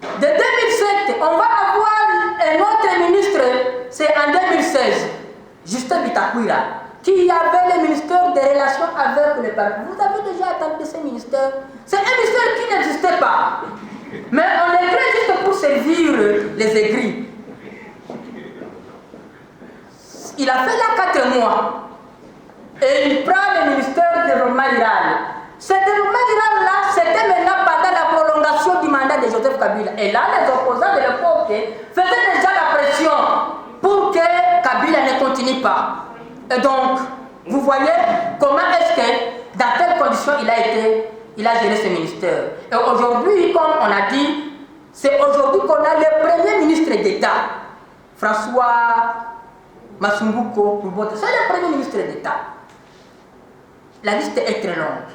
De 2007, on va avoir un autre ministre, c'est en 2016, Justin Bitakwira, qui avait le ministère des Relations avec le peuple. Vous avez déjà entendu ce ministère? C'est un ministère qui n'existait pas. Mais on est créé juste pour servir les aigris. Il a fait là 4 mois. Et il prend le ministère du développement rural. Ce développement rural-là, c'était maintenant pendant la prolongation du mandat de Joseph Kabila. Et là, les opposants de l'époque faisaient déjà la pression pour que Kabila ne continue pas. Et donc, vous voyez comment est-ce que, dans quelles conditions il a géré ce ministère. Et aujourd'hui, comme on a dit, c'est aujourd'hui qu'on a le premier ministre d'État, François Masumbuko Rubote. C'est le premier ministre d'État. La liste est très longue.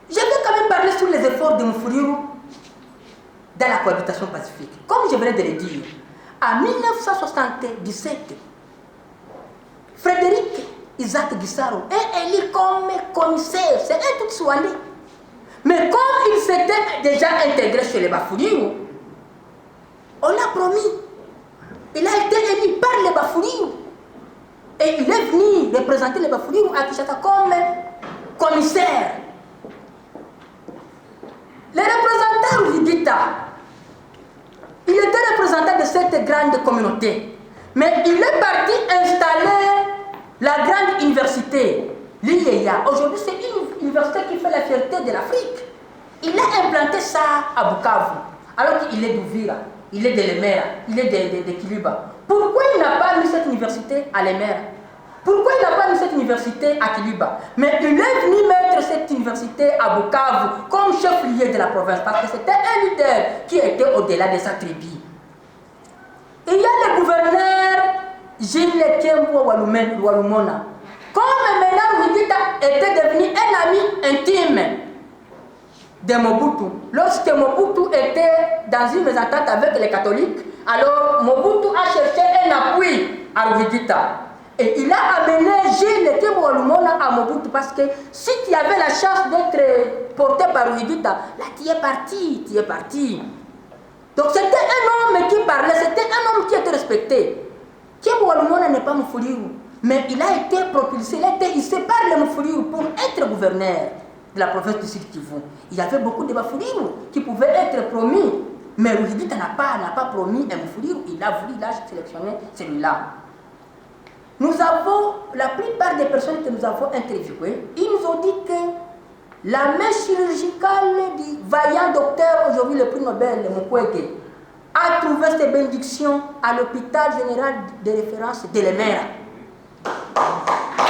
Je vais quand même parler sur les efforts de Mufuliro dans la cohabitation pacifique. Comme je venais de le dire, en 1977, Frédéric Isaac Gisaro est élu comme commissaire. C'est un Tutsi-Rwandais. Mais comme il s'était déjà intégré chez les Bafouliru, on l'a promis. Il a été élu par les Bafouliru. Et il est venu représenter les Bafouliru à Kinshasa comme commissaire. Les représentants Rigita, il était représentant de cette grande communauté. Mais il est parti installer la grande université, l'IEA. Aujourd'hui, c'est une université qui fait la fierté de l'Afrique. Il a implanté ça à Bukavu, alors qu'il est d'Ouvira, il est de Lemera, il est de Kiliba. Pourquoi il n'a pas mis cette université à Lemera? Pourquoi il n'a pas mis cette université à Kiliba? Mais il est venu mettre cette université à Bukavu comme chef-lieu de la province, parce que c'était un leader qui était au-delà de sa tribu. Il y a le gouverneur Gilles Kembo Walumona. Comme maintenant Rugita était devenu un ami intime de Mobutu, lorsque Mobutu était dans une mésentente avec les catholiques, alors Mobutu a cherché un appui à Rugita. Et il a amené Gilles Kembo Walumona à Mobutu parce que si tu avais la chance d'être porté par Rugita, là tu es parti. Donc c'était un homme qui parlait, c'était un homme qui était respecté. Kembo Walumona n'est pas Mufulirou, mais il a été propulsé, il sépare le Mufulirou pour être gouverneur de la province du Sud Kivu. Il y avait beaucoup de Bafulirou qui pouvaient être promis, mais Rugita n'a pas promis un Mufulirou, il a sélectionné celui-là. Nous avons, la plupart des personnes que nous avons interviewées, ils nous ont dit que la main chirurgicale du vaillant docteur, aujourd'hui le prix Nobel, Mukwege, a trouvé ses bénédictions à l'hôpital général de référence de Lemera.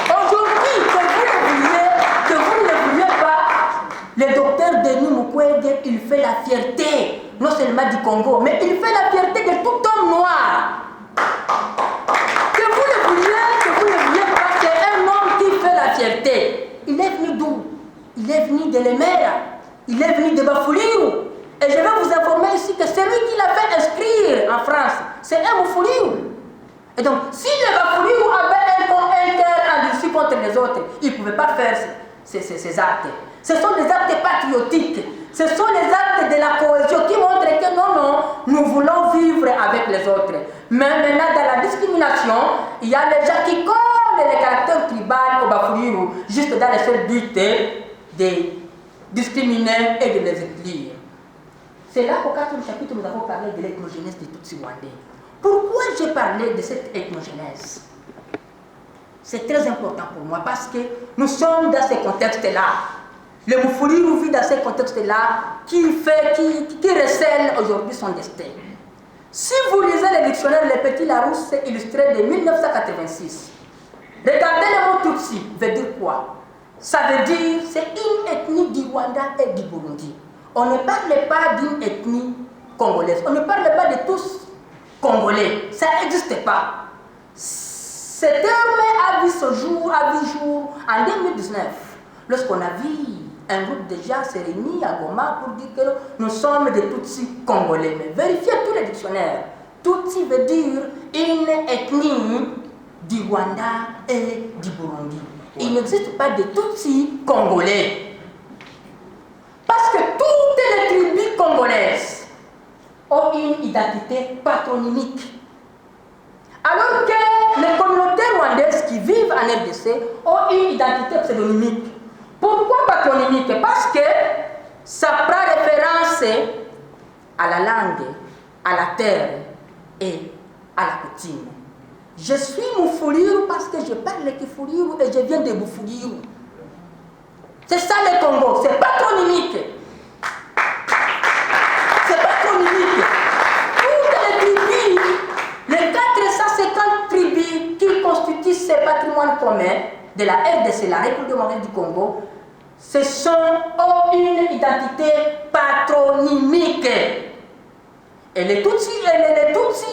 Aujourd'hui, que vous ne vouliez pas, le docteur Denis Mukwege, il fait la fierté, non seulement du Congo, mais il fait la fierté de tout homme noir. Que vous ne vouliez pas, c'est un homme qui fait la fierté. Il est venu d'où? Il est venu de Lemera, il est venu de Bafulirou. Et je vais vous informer ici que celui qui l'a fait inscrire en France, c'est un Mufulirou. Et donc, si les Bafulirou avaient un cœur endurci contre les autres, ils ne pouvaient pas faire ces actes. Ce sont des actes patriotiques. Ce sont les actes de la cohésion qui montrent que non, nous voulons vivre avec les autres. Mais maintenant, dans la discrimination, il y a les gens qui collent les caractères tribaux au Bafulirou, juste dans le seul but de discriminer et de les exclure. C'est là qu'au 4e chapitre, nous avons parlé de l'ethnogenèse des Tutsis rwandais. Pourquoi j'ai parlé de cette ethnogenèse? C'est très important pour moi parce que nous sommes dans ce contexte-là. Le Mufulirou vit dans ce contexte-là qui recèle aujourd'hui son destin. Si vous lisez le dictionnaire Les Petits Larousse illustré de 1986, regardez le mot Tutsi, veut dire quoi? Ça veut dire c'est une ethnie du Rwanda et du Burundi. On ne parle pas d'une ethnie congolaise. On ne parle pas de tous congolais. Ça n'existe pas. Ce terme a vu jour en 2019, lorsqu'on a vu un groupe de gens se réunir à Goma pour dire que nous sommes des Tutsis congolais. Mais vérifiez tous les dictionnaires. Tutsi veut dire une ethnie du Rwanda et du Burundi. Il n'existe pas de Tutsis congolais. Parce que toutes les tribus congolaises ont une identité patronymique. Alors que les communautés rwandaises qui vivent en RDC ont une identité pseudonymique. Pourquoi patronymique? Parce que ça prend référence à la langue, à la terre et à la coutume. Je suis Mufulirou parce que je parle Kifulirou et je viens de Bufulirou. C'est ça le Congo, c'est patronymique. C'est patronymique. Toutes les tribus, les 450 tribus qui constituent ce patrimoine commun de la RDC, la République démocratique du Congo, ont une identité patronymique. Et les Tutsis,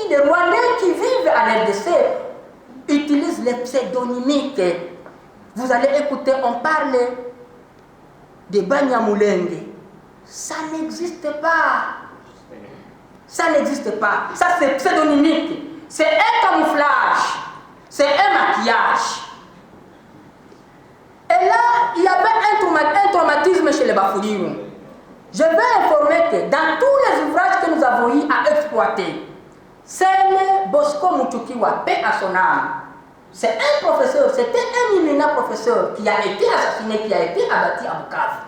les Rwandais qui vivent en RDC, utilisent les pseudonymiques. Vous allez écouter, on parle de Banyamulenge. Ça n'existe pas. Ça n'existe pas. Ça, c'est pseudonymique. C'est un camouflage. C'est un maquillage. Et là, il y avait un traumatisme chez les Bafulirou. Je vais informer que dans tous les ouvrages que nous avons eu à exploiter, c'est Bosco Mutukiwa, paix à son âme. C'est un professeur, c'était un éminent professeur qui a été assassiné, qui a été abattu à Bukavu.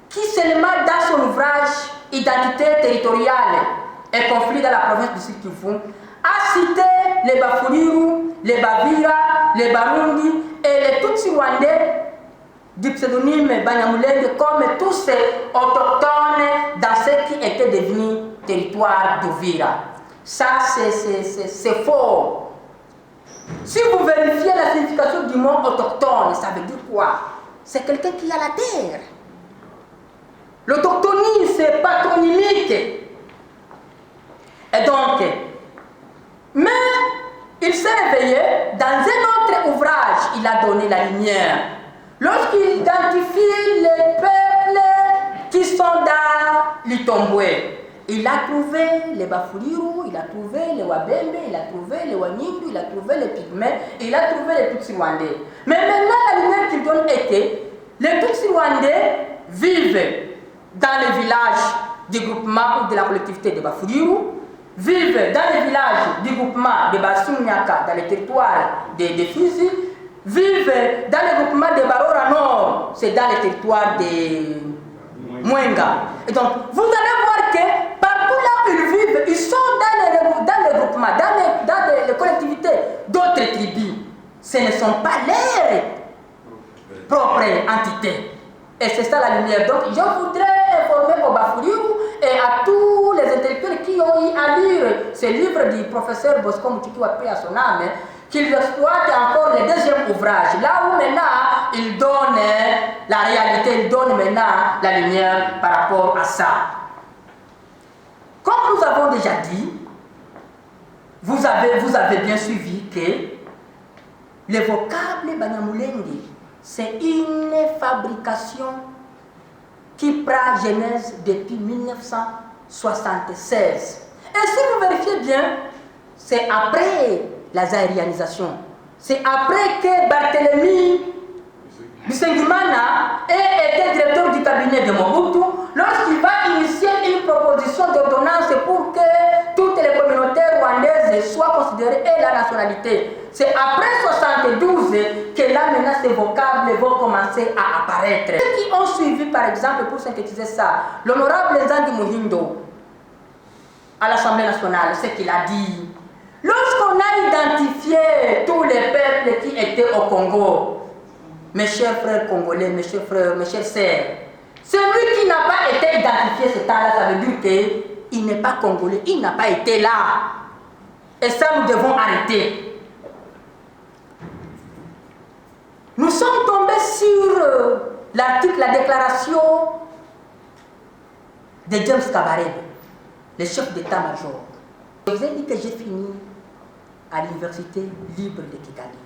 Qui seulement dans son ouvrage Identité territoriale et conflit dans la province du Sud Kivu a cité les Bafuliru, les Bavira, les Barundi et les Tutsi rwandais du pseudonyme Banyamulenge comme tous ces autochtones dans ce qui était devenu territoire d'Uvira. Ça, c'est faux. Si vous vérifiez la signification du mot autochtone, ça veut dire quoi? C'est quelqu'un qui a la terre. L'autochtonie, c'est patronymique. Et donc, mais il s'est réveillé, dans un autre ouvrage, il a donné la lumière. Lorsqu'il identifie les peuples qui sont dans l'Itombwe, il a trouvé les Bafuliru, il a trouvé les Wabembe, il a trouvé les Wanyindu, il a trouvé les Pygmées, il a trouvé les Tutsi rwandais. Mais maintenant, la lumière qu'il donne est que les Tutsi rwandais vivent dans les villages du groupement ou de la collectivité de Bafuliru, vivent dans les villages du groupement de Bassunyaka, dans les territoires de Fizi, vivent dans le groupement de Barora Nord, c'est dans les territoires de Mwenga. Et donc, vous allez voir que partout là où ils vivent, ils sont dans les groupements, dans les collectivités d'autres tribus. Ce ne sont pas leurs propres entités. Et c'est ça la lumière. Donc, je voudrais informer au Bafuliru et à tous les intellectuels qui ont eu à lire ce livre du professeur Bosco Mutiki Wapi à son âme, qu'ils exploitent encore le deuxième ouvrage, là où maintenant il donne la réalité, il donne maintenant la lumière par rapport à ça. Comme nous avons déjà dit, vous avez bien suivi que le vocable Banyamulenge, c'est une fabrication qui prend genèse depuis 1976. Et si vous vérifiez bien, c'est après la zaïrianisation. C'est après que Barthélemy Bisengimana ait été directeur du cabinet de Mobutu, lorsqu'il va initier une proposition d'ordonnance pour que toutes les communautés rwandaises soient considérées et la nationalité. C'est après 1972 que là maintenant ces vocables vont commencer à apparaître. Ceux qui ont suivi par exemple, pour synthétiser ça, l'honorable Nzangi Muhindo à l'Assemblée nationale, ce qu'il a dit. Lorsqu'on a identifié tous les peuples qui étaient au Congo, mes chers frères congolais, mes chers frères, mes chers sœurs, celui qui n'a pas été identifié ce temps-là, ça veut dire qu'il n'est pas congolais, il n'a pas été là. Et ça, nous devons arrêter. Nous sommes tombés sur l'article, la déclaration de James Kabarebe, le chef d'état-major. Je vous ai dit que j'ai fini à l'université libre de Kigali.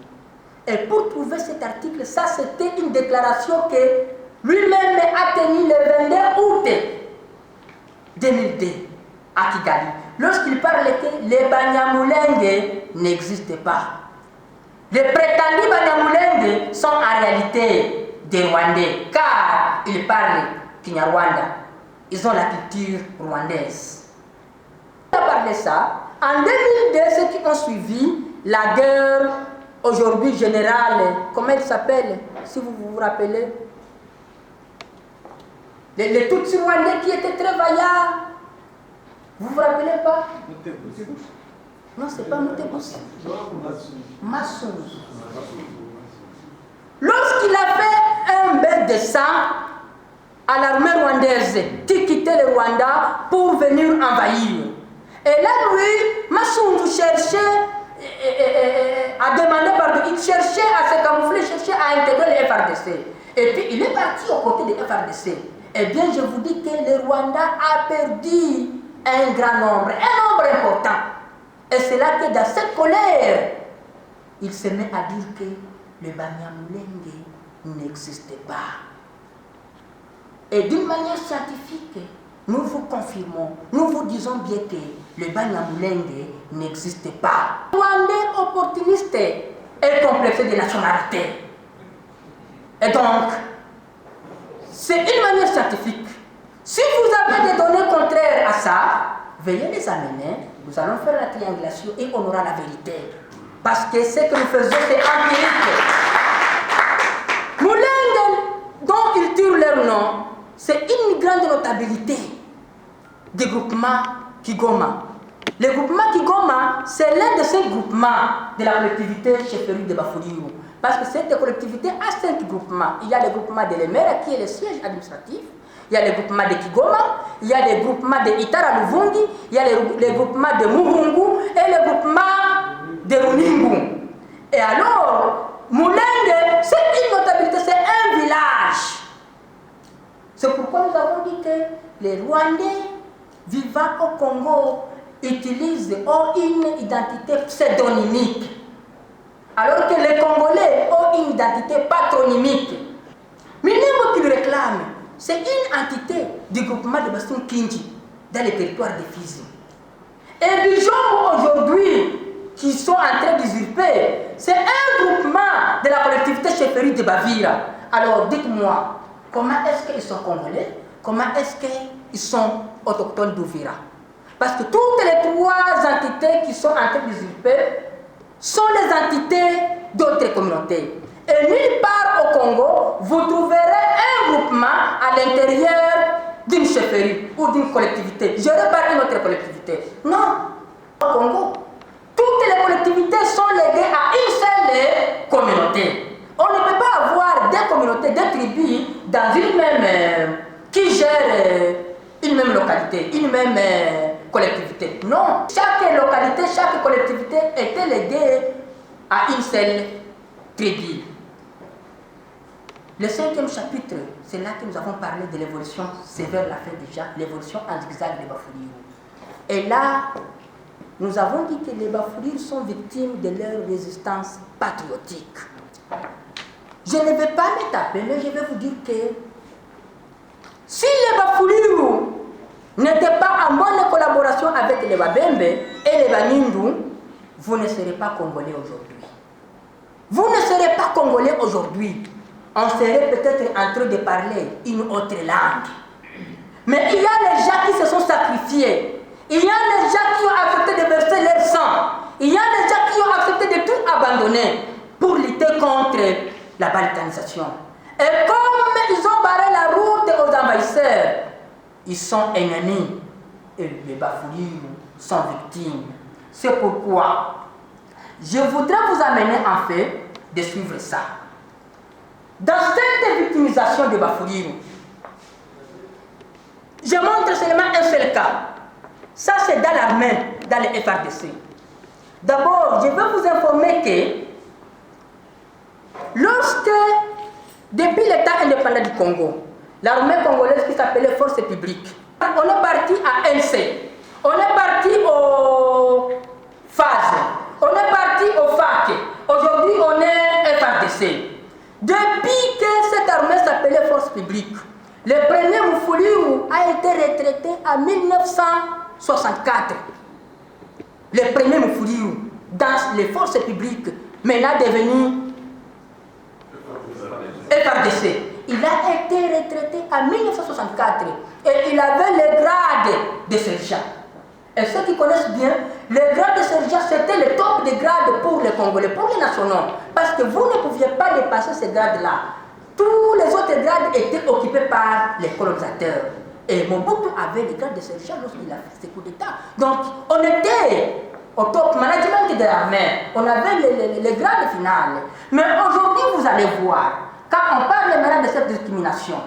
Et pour trouver cet article, ça c'était une déclaration que lui-même a tenue le 22 août 2002 à Kigali. Lorsqu'il parlait que les Banyamulenge n'existent pas. Les prétendus Banyamulenge sont en réalité des Rwandais, car ils parlent Kinyarwanda. Ils ont la culture rwandaise. On a parlé ça. En 2002, ceux qui ont suivi la guerre aujourd'hui générale, comment elle s'appelle, si vous vous rappelez, les Tutsi rwandais qui étaient très vaillants, vous vous rappelez pas? Non, c'est pas Mutebus. Massoum. Lorsqu'il a fait un bain de sang à l'armée rwandaise, qui quittait le Rwanda pour venir envahir. Et là, lui, Massoum cherchait à demander pardon, il cherchait à se camoufler, cherchait à intégrer le FRDC. Et puis il est parti aux côtés des FRDC. Eh bien, je vous dis que le Rwanda a perdu un grand nombre, un nombre important. Et c'est là que dans cette colère, il se met à dire que le Banyamulenge n'existe pas. Et d'une manière scientifique, nous vous confirmons, nous vous disons bien que le Banyamulenge n'existe pas. Rwandais opportuniste et complexé de nationalité. Et donc, c'est une manière scientifique. Si vous avez des données contraires à ça, veuillez les amener, nous allons faire la triangulation et on aura la vérité. Parce que ce que nous faisons, c'est empirique. Mulenge, dont ils tirent leur nom, c'est une grande notabilité du groupement Kigoma. Le groupement Kigoma, c'est l'un de ces groupements de la collectivité chefferie de Bafouliou. Parce que cette collectivité a 5 groupements. Il y a le groupement de Lemera qui est le siège administratif. Il y a le groupement de Kigoma, il y a le groupement de Itara Luvungi, il y a le groupement de Muhungu et le groupement de Runingu. Et alors, Moulenge, c'est une notabilité, c'est un village. C'est pourquoi nous avons dit que les Rwandais vivant au Congo utilisent une identité pseudonymique, alors que les Congolais ont une identité patronymique. Minemo qui le réclame, c'est une entité du groupement de Baston Kinji dans les territoires de Fizi. Et Bijon aujourd'hui, qui sont en train d'usurper, c'est un groupement de la collectivité chefferie de Bavira. Alors dites-moi, comment est-ce qu'ils sont congolais? Comment est-ce qu'ils sont autochtones d'Ouvira? Parce que toutes les 3 entités qui sont en train d'usurper sont les entités d'autres communautés. Et nulle part au Congo, vous trouverez un groupement à l'intérieur d'une chefferie ou d'une collectivité, gérée par une autre collectivité. Non, au Congo, toutes les collectivités sont léguées à une seule communauté. On ne peut pas avoir des communautés, des tribus dans une même qui gère une même localité, une même collectivité. Non, chaque localité, chaque collectivité était léguée à une seule tribu. Le 5e chapitre, c'est là que nous avons parlé de l'évolution, c'est vers la fin déjà, l'évolution en zigzag des Bafouliou. Et là, nous avons dit que les Bafouliou sont victimes de leur résistance patriotique. Je ne vais pas me taper, mais je vais vous dire que si les Bafouliou n'étaient pas en bonne collaboration avec les Babembe et les Banindu, vous ne serez pas Congolais aujourd'hui. Vous ne serez pas Congolais aujourd'hui. On serait peut-être en train de parler une autre langue. Mais il y a les gens qui se sont sacrifiés. Il y a les gens qui ont accepté de verser leur sang. Il y a les gens qui ont accepté de tout abandonner pour lutter contre la balkanisation. Et comme ils ont barré la route aux envahisseurs, ils sont ennemis et les Bafouliou sont victimes. C'est pourquoi je voudrais vous amener en fait de suivre ça. Dans cette victimisation de Bafouliou, je montre seulement un seul cas. Ça, c'est dans l'armée, dans les FRDC. D'abord, je veux vous informer que lorsque, depuis l'État indépendant du Congo, l'armée congolaise qui s'appelait Force publique, on est parti à NC, on est parti au FAS, on est parti au FAC, aujourd'hui on est FRDC. Depuis que cette armée s'appelait Force publique, le premier Moufouliou a été retraité en 1964. Le premier Moufouliou dans les forces publiques, maintenant devenu FRDC. Il a été retraité en 1964 et il avait le grade de sergent. Et ceux qui connaissent bien, le grade de sergent, c'était le top des grades pour les Congolais, pour les nationaux. Parce que vous ne pouviez pas dépasser ces grades-là. Tous les autres grades étaient occupés par les colonisateurs. Et Mobutu avait le grade de sergent lorsqu'il a fait ses coups d'État. Donc, on était au top management de l'armée. On avait le grade final. Mais aujourd'hui, vous allez voir, quand on parle maintenant de cette discrimination,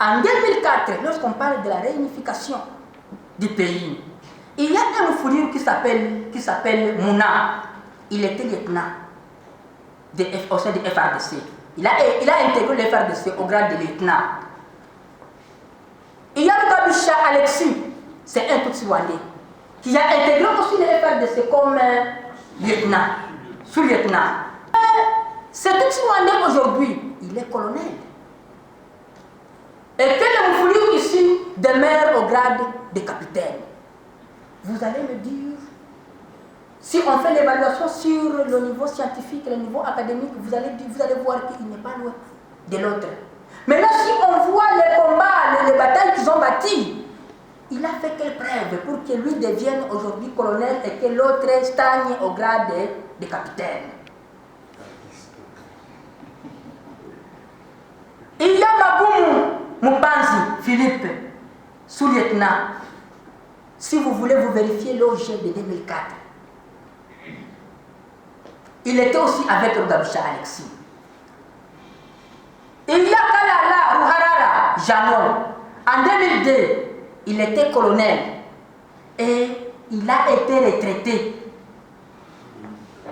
en 2004, lorsqu'on parle de la réunification du pays, il y a un Moufouliou qui s'appelle Mouna. Il était lieutenant au sein du FRDC. Il a intégré le FRDC au grade de lieutenant. Il y a le Kabisha Alexis, c'est un Tutsi-Wandé, qui a intégré aussi le FRDC comme lieutenant, sous-lieutenant. Ce Tutsi-Wandé aujourd'hui, il est colonel. Et que le Moufouliou ici demeure au grade de capitaine. Vous allez me dire, si on fait l'évaluation sur le niveau scientifique et le niveau académique, vous allez voir qu'il n'est pas loin de l'autre. Maintenant, si on voit les combats, les batailles qu'ils ont bâties, il a fait quelle preuve pour que lui devienne aujourd'hui colonel et que l'autre stagne au grade de capitaine? Il y a Maboum Moupanzi, Philippe, sous-lieutenant. Si vous voulez vous vérifier l'OG de 2004, il était aussi avec Rugabisha Alexis. Il y a Kalala Ruharara Janon. En 2002, il était colonel et il a été retraité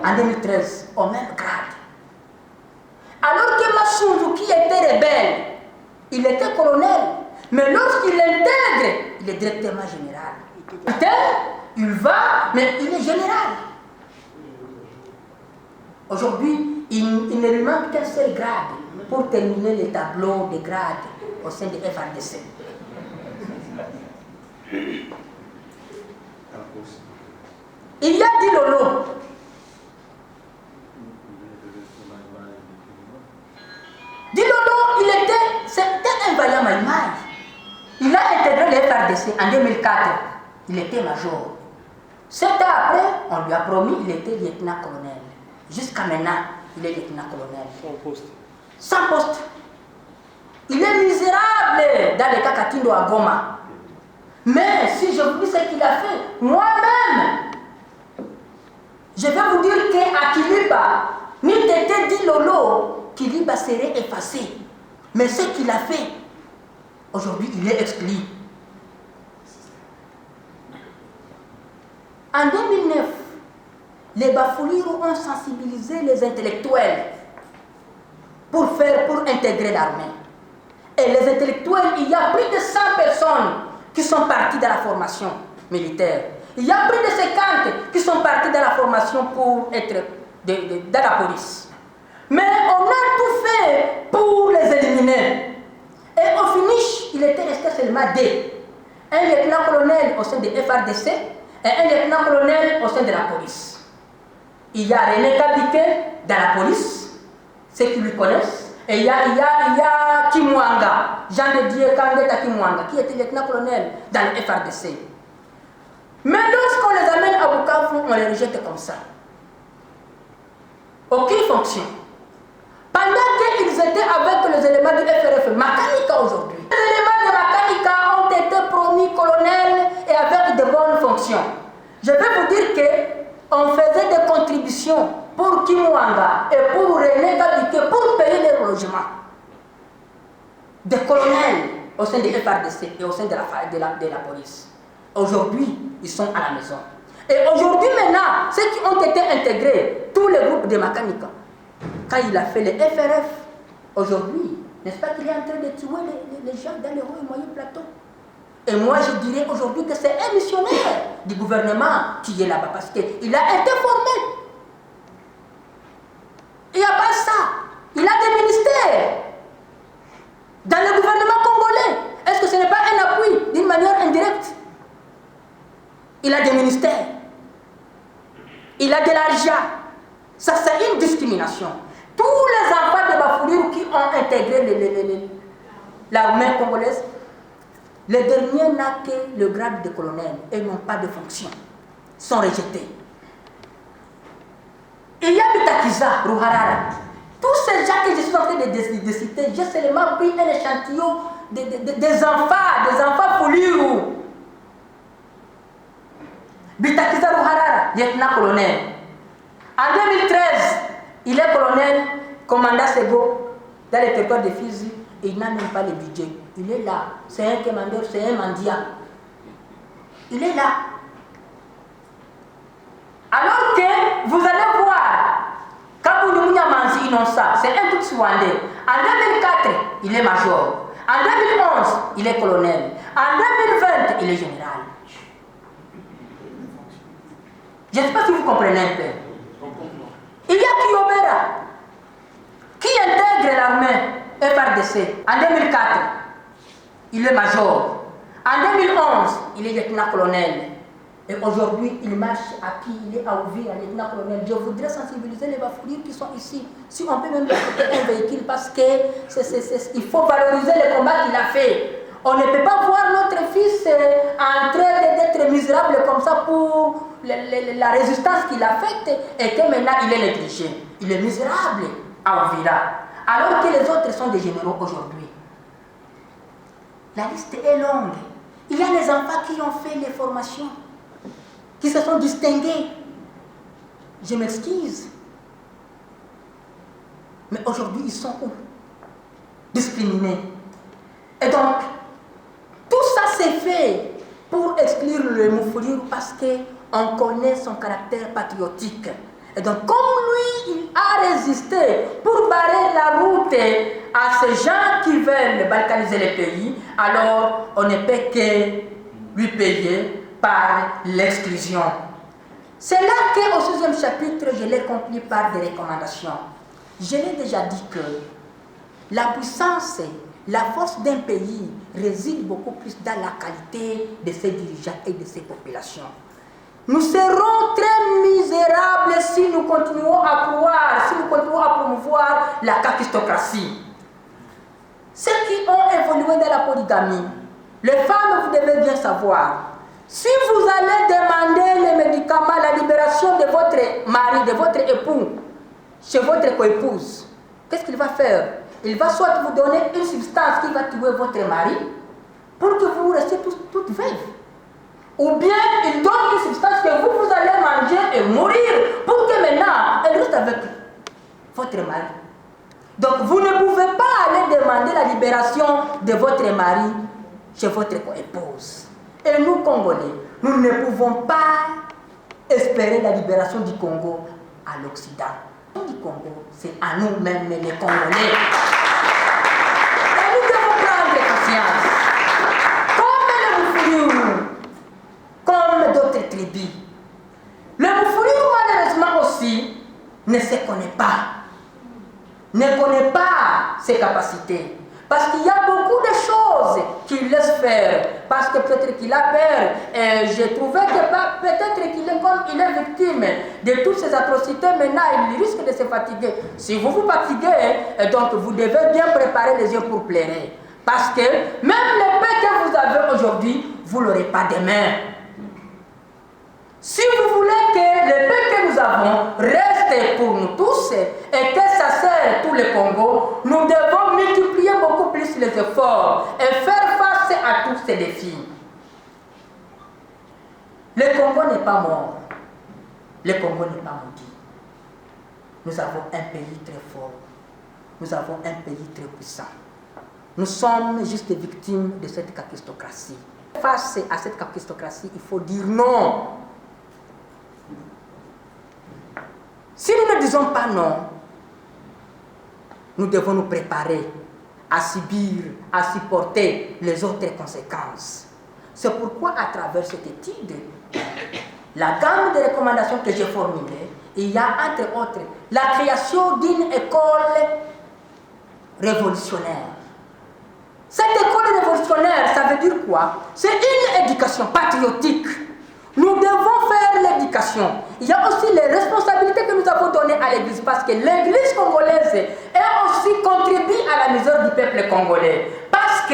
en 2013 au même grade. Alors que Massoudou, qui était rebelle, il était colonel, mais lorsqu'il intègre, il est directement général. Il va, mais il est général. Aujourd'hui, il ne lui manque qu'un seul grade pour terminer les tableaux de grades au sein de FARDC. Il y a Dilolo. Dilolo, c'était un vaillant maïmaï. Il a intégré les FARDC en 2004. Il était major. 7 ans après, on lui a promis, il était lieutenant-colonel. Jusqu'à maintenant, il est lieutenant-colonel. Sans poste. Sans poste. Il est misérable dans le cas Katindo à Goma. Mais si je vous dis ce qu'il a fait, moi-même, je vais vous dire qu'à Kiliba, ni Tété dit Lolo, Kiliba serait effacé. Mais ce qu'il a fait, aujourd'hui, il est exclu. En 2009, les Bafouliros ont sensibilisé les intellectuels pour intégrer l'armée. Et les intellectuels, il y a plus de 100 personnes qui sont parties dans la formation militaire. Il y a plus de 50 qui sont partis dans la formation pour être dans la police. Mais on a tout fait pour les éliminer. Et au finish, il était resté seulement 2. Un lieutenant-colonel au sein de FARDC et un lieutenant-colonel au sein de la police. Il y a René Kabike dans la police, ceux qui lui connaissent. Et il y a Kimwanga, Jean de Dieu Kangeta Kimwanga, qui était lieutenant-colonel dans le FARDC. Mais lorsqu'on les amène à Bukavu, on les rejette comme ça. Aucune fonction. Pendant qu'ils étaient avec les éléments du FRF Makanika aujourd'hui, les éléments de Makanika ont été promis colonels et avec de bonnes fonctions. Je vais vous dire qu'on faisait des contributions pour Kimwanga et pour René Kabike pour payer les logements des colonels au sein des FARDC et au sein de la police. Aujourd'hui, ils sont à la maison. Et aujourd'hui maintenant, ceux qui ont été intégrés, tous les groupes de Makanika, quand il a fait les FRF, aujourd'hui, n'est-ce pas qu'il est en train de tuer les gens dans les hauts et moyens plateaux? Et moi, je dirais aujourd'hui que c'est un missionnaire du gouvernement qui est là-bas parce qu'il a été formé. Il n'y a pas ça. Il a des ministères dans le gouvernement congolais. Est-ce que ce n'est pas un appui d'une manière indirecte? Il a des ministères. Il a de l'argent. Ça, c'est une discrimination. Tous les enfants de Bafouliru qui ont intégré l'armée congolaise, les derniers n'ont que le grade de colonel et n'ont pas de fonction. Ils sont rejetés. Il y a Bitakiza, Ruharara. Tous ces gens que je suis en train de citer, j'ai seulement pris un échantillon des enfants Fouliru. Bitakiza Ruharara, lieutenant-colonel. En 2013, il est colonel, commandant Sego, dans le territoire de Fizi, et il n'a même pas le budget. Il est là. C'est un commandeur, c'est un mendiant. Il est là. Alors que vous allez voir, Kabou Manzi Inonsa, c'est un tout Swandé. En 2004, il est major. En 2011, il est colonel. En 2020, il est général. Je ne sais pas si vous comprenez un peu. Il y a Kiobera qui intègre l'armée FARDC en 2004. Il est major. En 2011, il est lieutenant-colonel. Et aujourd'hui, il marche à qui? Il est à Ouvir, à lieutenant-colonel. Je voudrais sensibiliser les Bafoulirs qui sont ici. Si on peut même acheter un véhicule parce qu'il faut valoriser le combat qu'il a fait. On ne peut pas voir notre fils en train d'être misérable comme ça pour la résistance qu'il a faite et que maintenant il est négligé. Il est misérable à Ouvira. Alors que les autres sont des généraux aujourd'hui. La liste est longue. Il y a des enfants qui ont fait les formations, qui se sont distingués. Je m'excuse. Mais aujourd'hui, ils sont où? Discriminés. Et donc, tout ça s'est fait pour exclure le Moufoulirou parce qu'on connaît son caractère patriotique. Et donc, comme lui, il a résisté pour barrer la route à ces gens qui veulent balkaniser le pays, alors on ne peut que lui payer par l'exclusion. C'est là qu'au 6e chapitre, je l'ai conclu par des recommandations. Je l'ai déjà dit que la puissance, la force d'un pays réside beaucoup plus dans la qualité de ses dirigeants et de ses populations. Nous serons très misérables si nous continuons à croire, si nous continuons à promouvoir la kakistocratie. Ceux qui ont évolué dans la polygamie, les femmes, vous devez bien savoir, si vous allez demander les médicaments, la libération de votre mari, de votre époux, chez votre coépouse, qu'est-ce qu'il va faire? Il va soit vous donner une substance qui va tuer votre mari pour que vous restiez toute veuve. Ou bien il donne une substance que vous allez manger et mourir pour que maintenant elle reste avec votre mari. Donc vous ne pouvez pas aller demander la libération de votre mari chez votre épouse. Et nous, Congolais, nous ne pouvons pas espérer la libération du Congo à l'Occident. Du Congo, c'est à nous-mêmes les Congolais. Et nous devons prendre conscience. Comme le Moufoulirou, comme d'autres tribus. Le Moufoulirou, malheureusement aussi, ne se connaît pas. Ne connaît pas ses capacités. Parce qu'il y a beaucoup de choses qu'il laisse faire. Parce que peut-être qu'il a peur. Et j'ai trouvé que peut-être qu'il est comme il est victime de toutes ces atrocités. Maintenant, il risque de se fatiguer. Si vous vous fatiguez, donc vous devez bien préparer les yeux pour pleurer. Parce que même l'épée que vous avez aujourd'hui, vous ne l'aurez pas demain. Si vous voulez que l'épée que nous avons reste pour nous tous et que ça sert tout le Congo, nous devons multiplier beaucoup plus les efforts et faire face à tous ces défis. Le Congo n'est pas mort. Le Congo n'est pas maudit. Nous avons un pays très fort. Nous avons un pays très puissant. Nous sommes juste victimes de cette kakistocratie. Face à cette kakistocratie, il faut dire non. Si nous ne disons pas non, nous devons nous préparer à subir, à supporter les autres conséquences. C'est pourquoi, à travers cette étude, la gamme de recommandations que j'ai formulées, il y a entre autres la création d'une école révolutionnaire. Cette école révolutionnaire, ça veut dire quoi? C'est une éducation patriotique. Nous devons faire l'éducation. Il y a aussi les responsabilités que nous avons données à l'Église, parce que l'Église congolaise est aussi contribue à la misère du peuple congolais. Parce que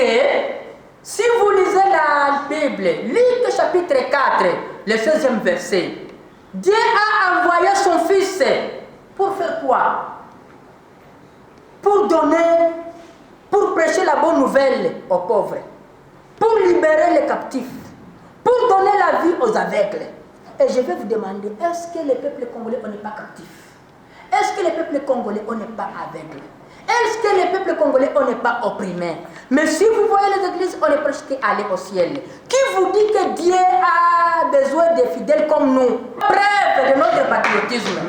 si vous lisez la Bible, Luc chapitre 4, le 16e verset, Dieu a envoyé son Fils pour faire quoi? Pour donner, pour prêcher la bonne nouvelle aux pauvres, pour libérer les captifs, pour donner la vie aux aveugles. Et je vais vous demander, est-ce que le peuple congolais, on n'est pas captif? Est-ce que le peuple congolais, on n'est pas aveugle? Est-ce que le peuple congolais, on n'est pas opprimé? Mais si vous voyez les églises, on est presque allé au ciel. Qui vous dit que Dieu a besoin de fidèles comme nous? Preuve de notre patriotisme.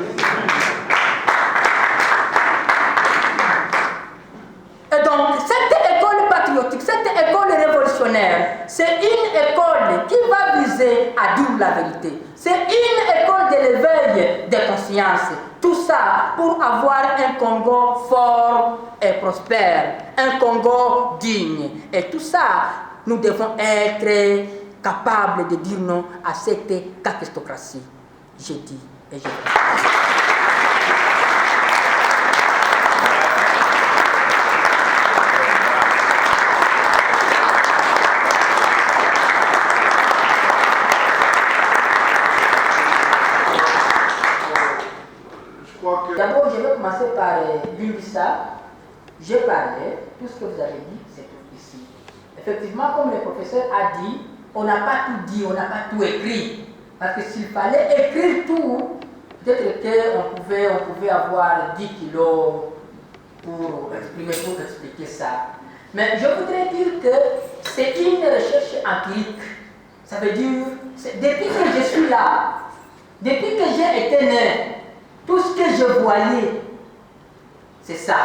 Et donc, cette école patriotique, cette école révolutionnaire, c'est une école qui va viser à dire la vérité. C'est une école de l'éveil de conscience. Tout ça pour avoir un Congo fort et prospère, un Congo digne. Et tout ça, nous devons être capables de dire non à cette kakistocratie. Je dis et je dis. D'abord, je vais commencer par Bimbissa. J'ai parlé, tout ce que vous avez dit, c'est tout ici. Effectivement, comme le professeur a dit, on n'a pas tout dit, on n'a pas tout écrit. Parce que s'il fallait écrire tout, peut-être qu'on pouvait avoir 10 kilos pour expliquer ça. Mais je voudrais dire que c'est une recherche empirique. Ça veut dire, depuis que je suis là, depuis que j'ai été né, tout ce que je voyais, c'est ça.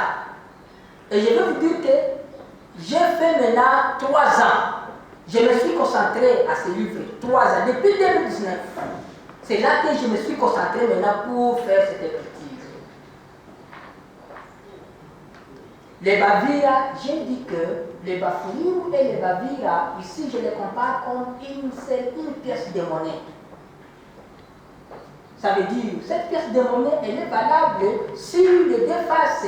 Et je veux vous dire que j'ai fait maintenant 3 ans. Je me suis concentré à ce livre 3 ans, depuis 2019. C'est là que je me suis concentré maintenant pour faire cette écriture. Les Bavira, j'ai dit que les Bafouliou et les Bavira, ici je les compare comme une pièce de monnaie. Ça veut dire, cette pièce de monnaie, elle est valable sur les 2 faces.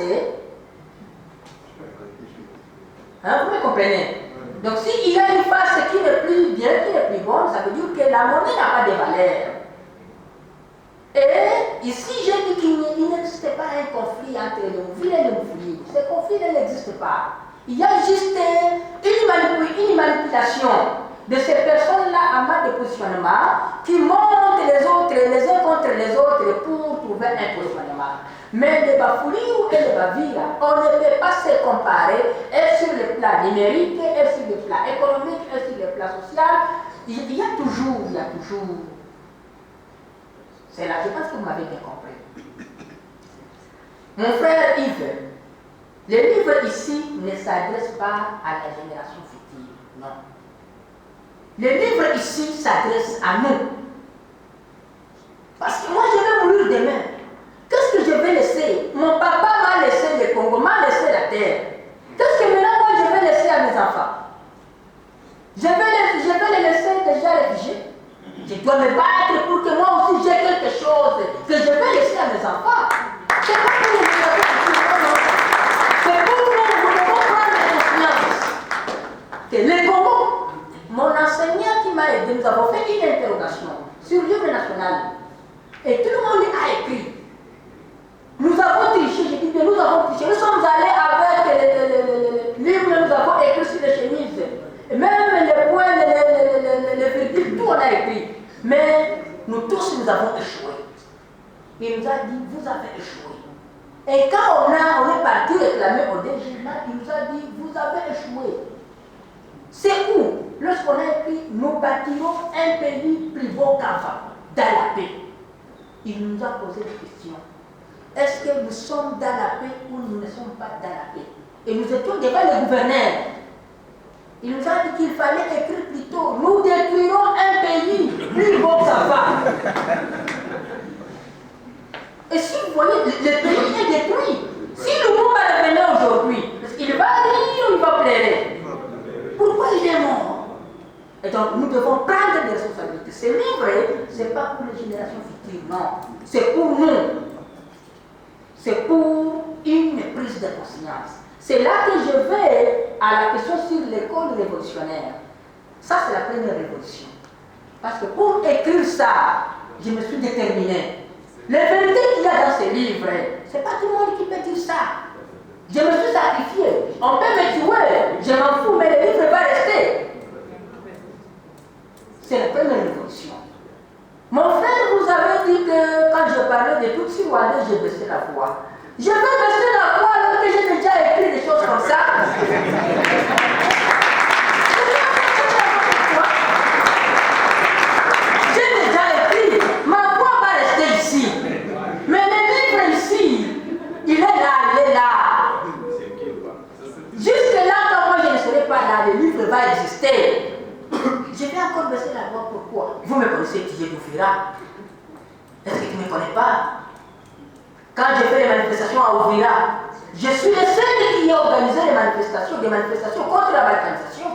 Hein, vous me comprenez? Donc s'il y a une face qui n'est plus bien, qui n'est plus bonne, ça veut dire que la monnaie n'a pas de valeur. Et ici, j'ai dit qu'il n'existe pas un conflit entre les Moufoulis et les Moufoulis. Ce conflit n'existe pas. Il y a juste une manipulation de ces personnes-là en mode de positionnement qui montent les autres, les uns contre les autres pour trouver un positionnement. Mais les Bafouliou et les Bavira, on ne peut pas se comparer, et sur le plan numérique, et sur le plan économique, et sur le plan social. Il y a toujours. C'est là, je pense que vous m'avez bien compris. Mon frère Yves, le livre ici ne s'adresse pas à la génération future, non. Le livre ici s'adresse à nous. Parce que moi je vais mourir demain. Qu'est-ce que je vais laisser? Mon papa m'a laissé le Congo, m'a laissé la terre. Qu'est-ce que maintenant moi je vais laisser à mes enfants? Je vais les laisser déjà réfugiés. Je dois me battre pour que moi aussi j'ai quelque chose que je vais laisser à mes enfants. C'est pas pour les c'est pour nous devons prendre conscience que le Congo, mon enseignant qui m'a aidé, nous avons fait une interrogation sur le livre national. Et tout le monde a écrit. Nous avons triché, je dis bien, nous avons triché. Nous sommes allés avec les livres, nous avons écrit sur les chemises. Et même les points, les virgules, tout on a écrit. Mais nous tous, nous avons échoué. Il nous a dit, vous avez échoué. Et quand on est parti réclamer au DGMA, il nous a dit, vous avez échoué. C'est où? Lorsqu'on a écrit, nous bâtirons un pays plus beau qu'avant, dans la paix. Il nous a posé des questions. Est-ce que nous sommes dans la paix ou nous ne sommes pas dans la paix? Et nous étions devant le gouverneur. Il nous a dit qu'il fallait écrire plus tôt. Nous détruirons un pays plus beau qu'avant. Et si vous voyez, le pays est détruit. Si le monde revenait aujourd'hui, il va rire ou il va pleurer? Pourquoi il est mort? Et donc nous devons prendre des responsabilités. Ce livre, ce n'est pas pour les générations futures, non. C'est pour nous. C'est pour une prise de conscience. C'est là que je vais à la question sur l'école révolutionnaire. Ça, c'est la première révolution. Parce que pour écrire ça, je me suis déterminé. Les vérités qu'il y a dans ces livres, ce n'est pas tout le monde qui peut dire ça. Je me suis sacrifié. On peut me tuer, je m'en fous, mais le livre va rester. C'est la première révolution. Mon frère vous avait dit que quand je parlais de Tutsi Rwandais, j'ai baissé la voix. Je vais baisser la voix alors que j'ai déjà écrit des choses comme ça. J'ai déjà écrit. Ma voix va rester ici. Mais le livre ici, il est là. Jusque là, quand moi je ne serai pas là, le livre va exister. Je vais encore baisser la voix, pourquoi? Vous me connaissez, Didier Ouvira. Est-ce que tu ne me connais pas? Quand j'ai fait les manifestations à Ouvira, je suis le seul qui a organisé des manifestations contre la balkanisation.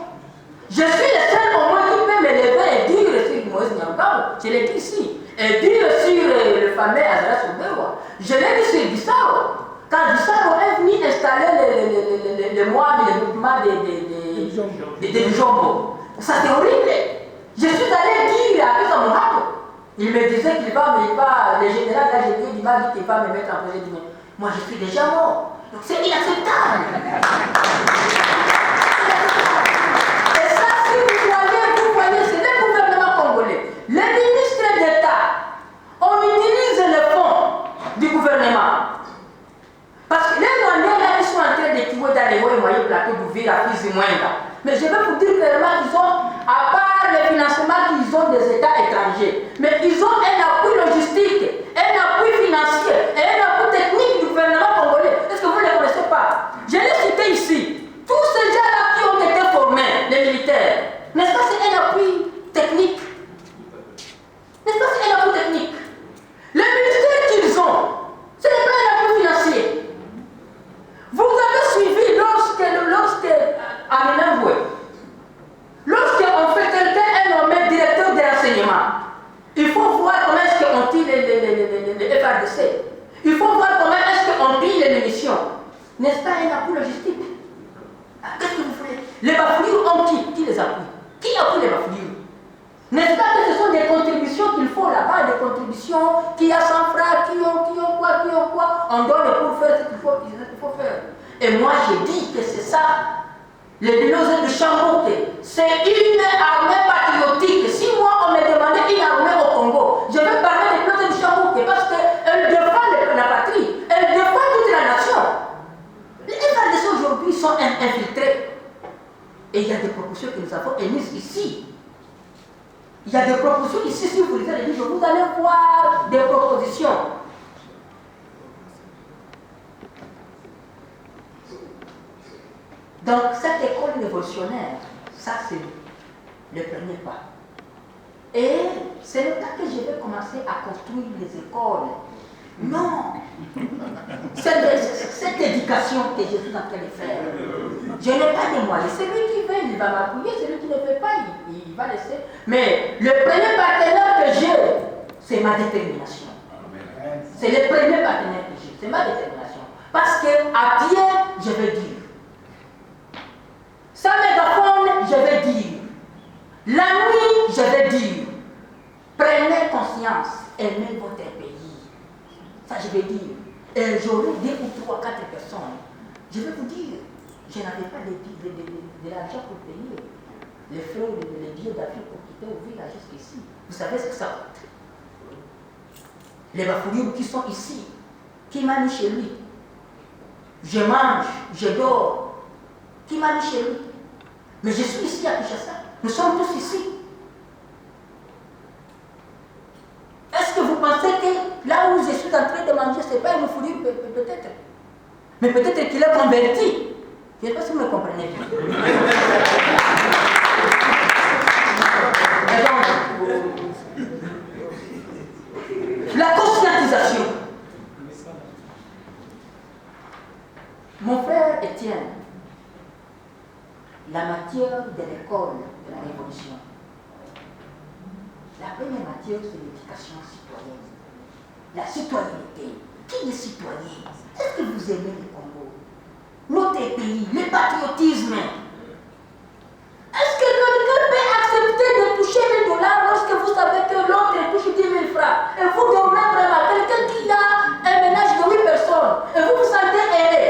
Je suis le seul au moins qui peut me lever et dire sur Moïse Nyangao, je l'ai dit ici, et dire sur le fameux Azara Soubewa, je l'ai dit sur Bissau. Quand Bissau est venu installer le mois de mouvement de Jombo, ça c'est horrible. Je suis allé dire à Kisa Mohato. Il me disait qu'il va, le général là, j'ai dit, il m'a dit qu'il va me mettre en prison. Je dis, moi je suis déjà mort. Donc c'est inacceptable. Et ça, si vous voyez, c'est dire clairement qu'ils ont, à part les financements qu'ils ont des États étrangers, mais ils ont un appui logistique, un appui financier et un appui technique du gouvernement congolais. Est-ce que vous ne les connaissez pas? Je l'ai cité ici. Tous ces gens-là qui ont été formés, les militaires, n'est-ce pas, c'est un appui technique? N'est-ce pas, c'est un appui technique? Le ministère qu'ils ont, ce n'est pas un appui financier. Vous avez suivi lorsque Aminamboué, lorsqu'on fait quelqu'un est nommé directeur de renseignement, il faut voir comment est-ce qu'on tire les FARDC. Il faut voir comment est-ce qu'on pille les munitions. N'est-ce pas un appui logistique? Qu'est-ce que vous faites? Les bafouillures ont qui les appuie? Qui appuie les bafouillures? N'est-ce pas que ce sont des contributions qu'il faut là-bas, des contributions qui a 100 francs, qui ont quoi, on donne pour faire ce qu'il faut faire. Et moi j'ai dit que c'est ça, les Bilozés de Chambouke, c'est une armée patriotique. Si moi on me demandait une armée au Congo, je vais parler des Bilozés de Chambouke parce qu'elle défend la patrie, elle défend toute la nation. Les FARDC aujourd'hui sont infiltrés. Et il y a des propositions que nous avons émises ici. Il y a des propositions ici, si vous lisez les livres, vous allez voir des propositions. Donc cette école révolutionnaire, ça c'est le premier pas. Et c'est le temps que je vais commencer à construire les écoles. Non! Cette éducation que je suis en train de faire, je n'ai pas de moyens. Celui qui veut, il va m'appuyer, celui qui ne fait pas, il va laisser. Mais le premier partenaire que j'ai, c'est ma détermination. C'est le premier partenaire que j'ai, c'est ma détermination. Parce qu'à pied, je vais dire. Sans mégaphone, je vais dire. La nuit, je vais dire. Prenez conscience, aimez votre pays. Ça, je vais dire. Et j'aurai 2 ou 3, 4 personnes. Je vais vous dire, je n'avais pas de l'argent pour payer les frais, les billets d'avion pour quitter au village jusqu'ici. Vous savez ce que ça coûte? Les bafouillures qui sont ici, qui m'a mis chez lui. Je mange, je dors. Qui m'a mis chez lui? Mais je suis ici à Kinshasa. Nous sommes tous ici. Est-ce que vous pensez que là où je suis en train de manger, ce n'est pas une fourrure peut-être? Mais peut-être qu'il est converti. Je ne sais pas si vous me comprenez bien. Et donc, la conscientisation. Mon frère Étienne, la matière de l'école de la Révolution. La première matière, c'est l'éducation citoyenne. La citoyenneté. Qui est citoyen? Est-ce que vous aimez le Congo? Notre pays, le patriotisme. Est-ce que quelqu'un peut accepter de toucher 1 000 $ lorsque vous savez que l'autre touche 10 000 francs? Et vous dormez vraiment, quelqu'un qui a un ménage de 8 personnes, et vous vous sentez aidé.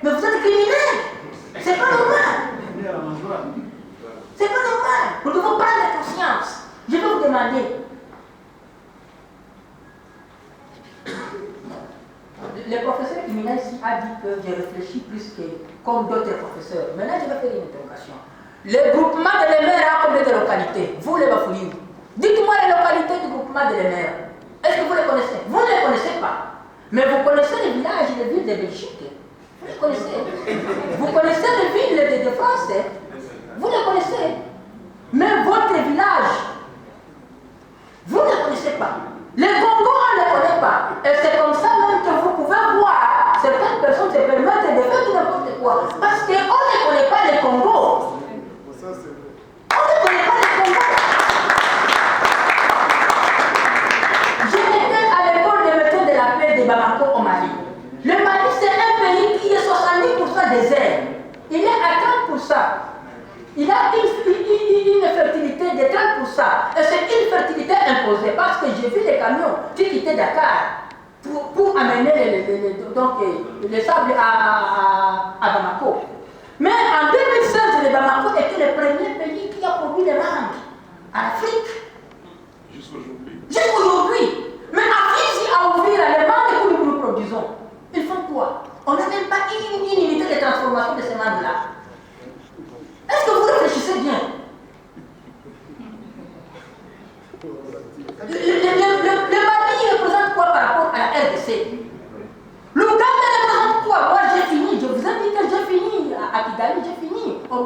Mais vous êtes criminel. C'est pas normal. C'est pas normal. Nous devons prendre conscience. Je vais vous demander. Le professeur Kimina ici a dit que je réfléchis plus que comme d'autres professeurs. Maintenant, je vais faire une interrogation. Le groupement de l'EMER a combien de localités? Vous, les Bafouillous. Dites-moi les localités du groupement de l'EMER. Est-ce que vous les connaissez? Vous ne les connaissez pas. Mais vous connaissez les villages et les villes de Belgique. Vous les connaissez. Vous connaissez les villes de France. Vous les connaissez. Mais votre village, vous ne les connaissez pas. Les Congo, on ne les connaît pas. Et c'est comme ça même que vous pouvez voir certaines personnes se permettent de faire n'importe quoi. Parce qu'on ne connaît pas les Congo. On ne connaît pas les Congo. J'étais à l'école de méthode de la paix de Bamako au Mali. Le Mali, c'est un pays qui est 70% désert. Il est à 30%. Il a une fertilité de 30%. Et c'est une fertilité imposée parce que j'ai vu les camions qui quittaient Dakar pour amener les sables à Bamako. Mais en 2016, le Bamako était le premier pays qui a produit les mangues en Afrique. Jusqu'aujourd'hui. Mais à Fizi, à ouvrir les mangues que nous produisons, ils font quoi? On n'a même pas une unité de transformation de ces mangues-là. Est-ce que vous réfléchissez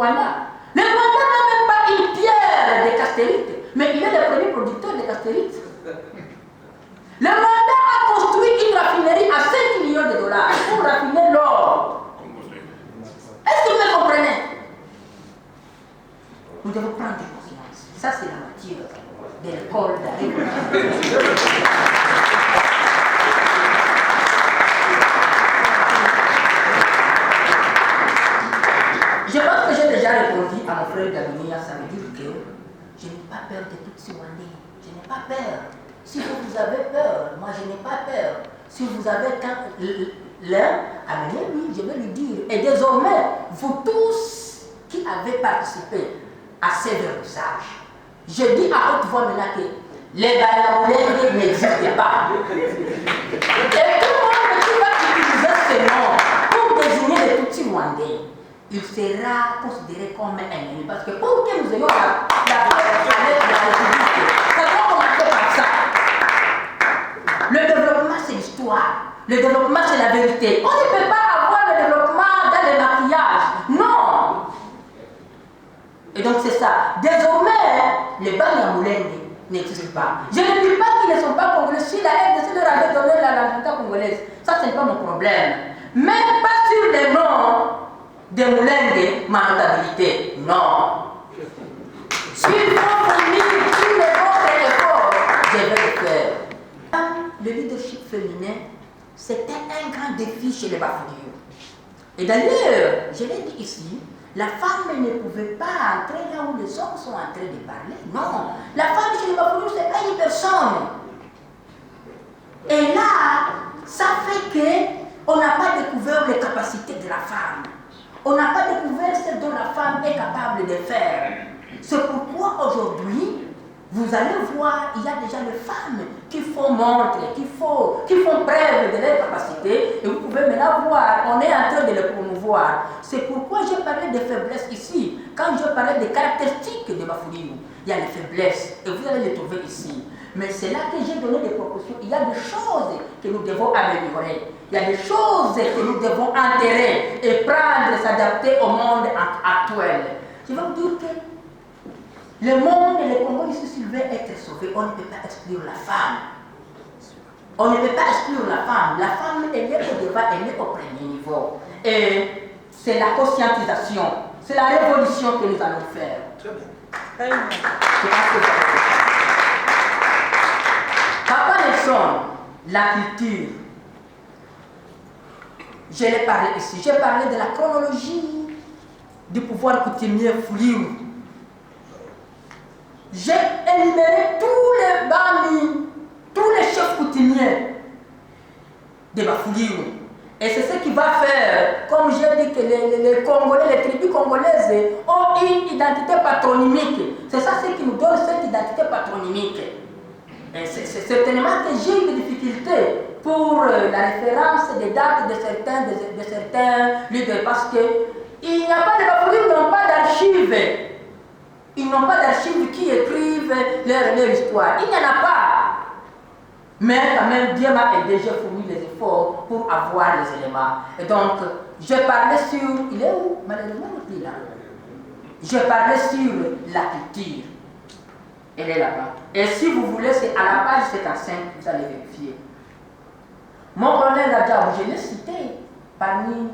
Rwanda. Le Rwanda n'a même pas une pierre de castérite, mais il est le premier producteur de castérite. Le Rwanda a construit une raffinerie à 5 millions de dollars pour raffiner l'or. Est-ce que vous me comprenez? Nous devons prendre conscience. Ça, c'est la matière de l'école de la révolution. Je pense que j'ai déjà répondu à mon frère Gabinia, ça veut dire que je n'ai pas peur de toutes ces Rwandais. Je n'ai pas peur. Si vous avez peur, moi je n'ai pas peur. Si vous avez l'un, amenez-lui, je vais lui dire. Et désormais, vous tous qui avez participé à ces vernissages, je dis à haute voix maintenant que les Banaoulés n'existent pas. Et tout le monde qui va utiliser ce nom pour désigner les petits Rwandais, il sera considéré comme un ennemi. Parce que pour que nous ayons la République, ça doit commencer par ça. Le développement, c'est l'histoire. Le développement, c'est la vérité. On ne peut pas avoir le développement dans le maquillage. Non. Et donc, c'est ça. Désormais, les Banyamulenge n'existent pas. Je ne dis pas qu'ils ne sont pas congolais. Si la RDC leur avait donné la nationalité congolaise, ça, ce n'est pas mon problème. Même pas sur les noms des Mulenge, ma notabilité. Non. S'il faut fournir tous les autres efforts, je vais le faire. Le leadership féminin, c'était un grand défi chez les Bafouliou. Et d'ailleurs, je l'ai dit ici, la femme ne pouvait pas entrer là où les hommes sont en train de parler. Non, la femme chez les Bafouliou, ce n'est pas une personne. Et là, ça fait qu'on n'a pas découvert les capacités de la femme. On n'a pas découvert ce dont la femme est capable de faire. C'est pourquoi aujourd'hui, vous allez voir, il y a déjà les femmes qui font montre, qui font preuve de leur capacité, et vous pouvez maintenant voir, on est en train de les promouvoir. C'est pourquoi j'ai parlé des faiblesses ici. Quand je parlais des caractéristiques de Bafouliou, il y a les faiblesses, et vous allez les trouver ici. Mais c'est là que j'ai donné des propositions. Il y a des choses que nous devons améliorer. Il y a des choses que nous devons enterrer et prendre, s'adapter au monde actuel. Je vais vous dire que le monde et le Congo ici, s'il veut être sauvé, on ne peut pas exclure la femme. On ne peut pas exclure la femme. La femme, elle est au débat, elle est au premier niveau. Et c'est la conscientisation, c'est la révolution que nous allons faire. Très bien. C'est parce que Papa Nelson, la culture, je l'ai parlé ici, j'ai parlé de la chronologie du pouvoir coutumier Fouliou. J'ai énuméré tous les Bami, tous les chefs coutumiers de Bafouliou. Et c'est ce qui va faire, comme j'ai dit, que les Congolais, les tribus congolaises ont une identité patronymique. C'est ça ce qui nous donne cette identité patronymique. Et c'est certainement que j'ai eu des difficultés pour la référence des dates de certains leaders, parce qu'il n'y a pas de Bafouliou, ils n'ont pas d'archives. Ils n'ont pas d'archives qui écrivent leur histoire. Il n'y en a pas. Mais quand même, Dieu m'a aidé, j'ai fourni les efforts pour avoir les éléments. Et donc, je parlais sur... Il est où? Malheureusement, il est là. Je parlais sur la culture. Elle est là-bas. Et si vous voulez, c'est à la page 75, vous allez vérifier. Mon colonel Radjab, je l'ai cité parmi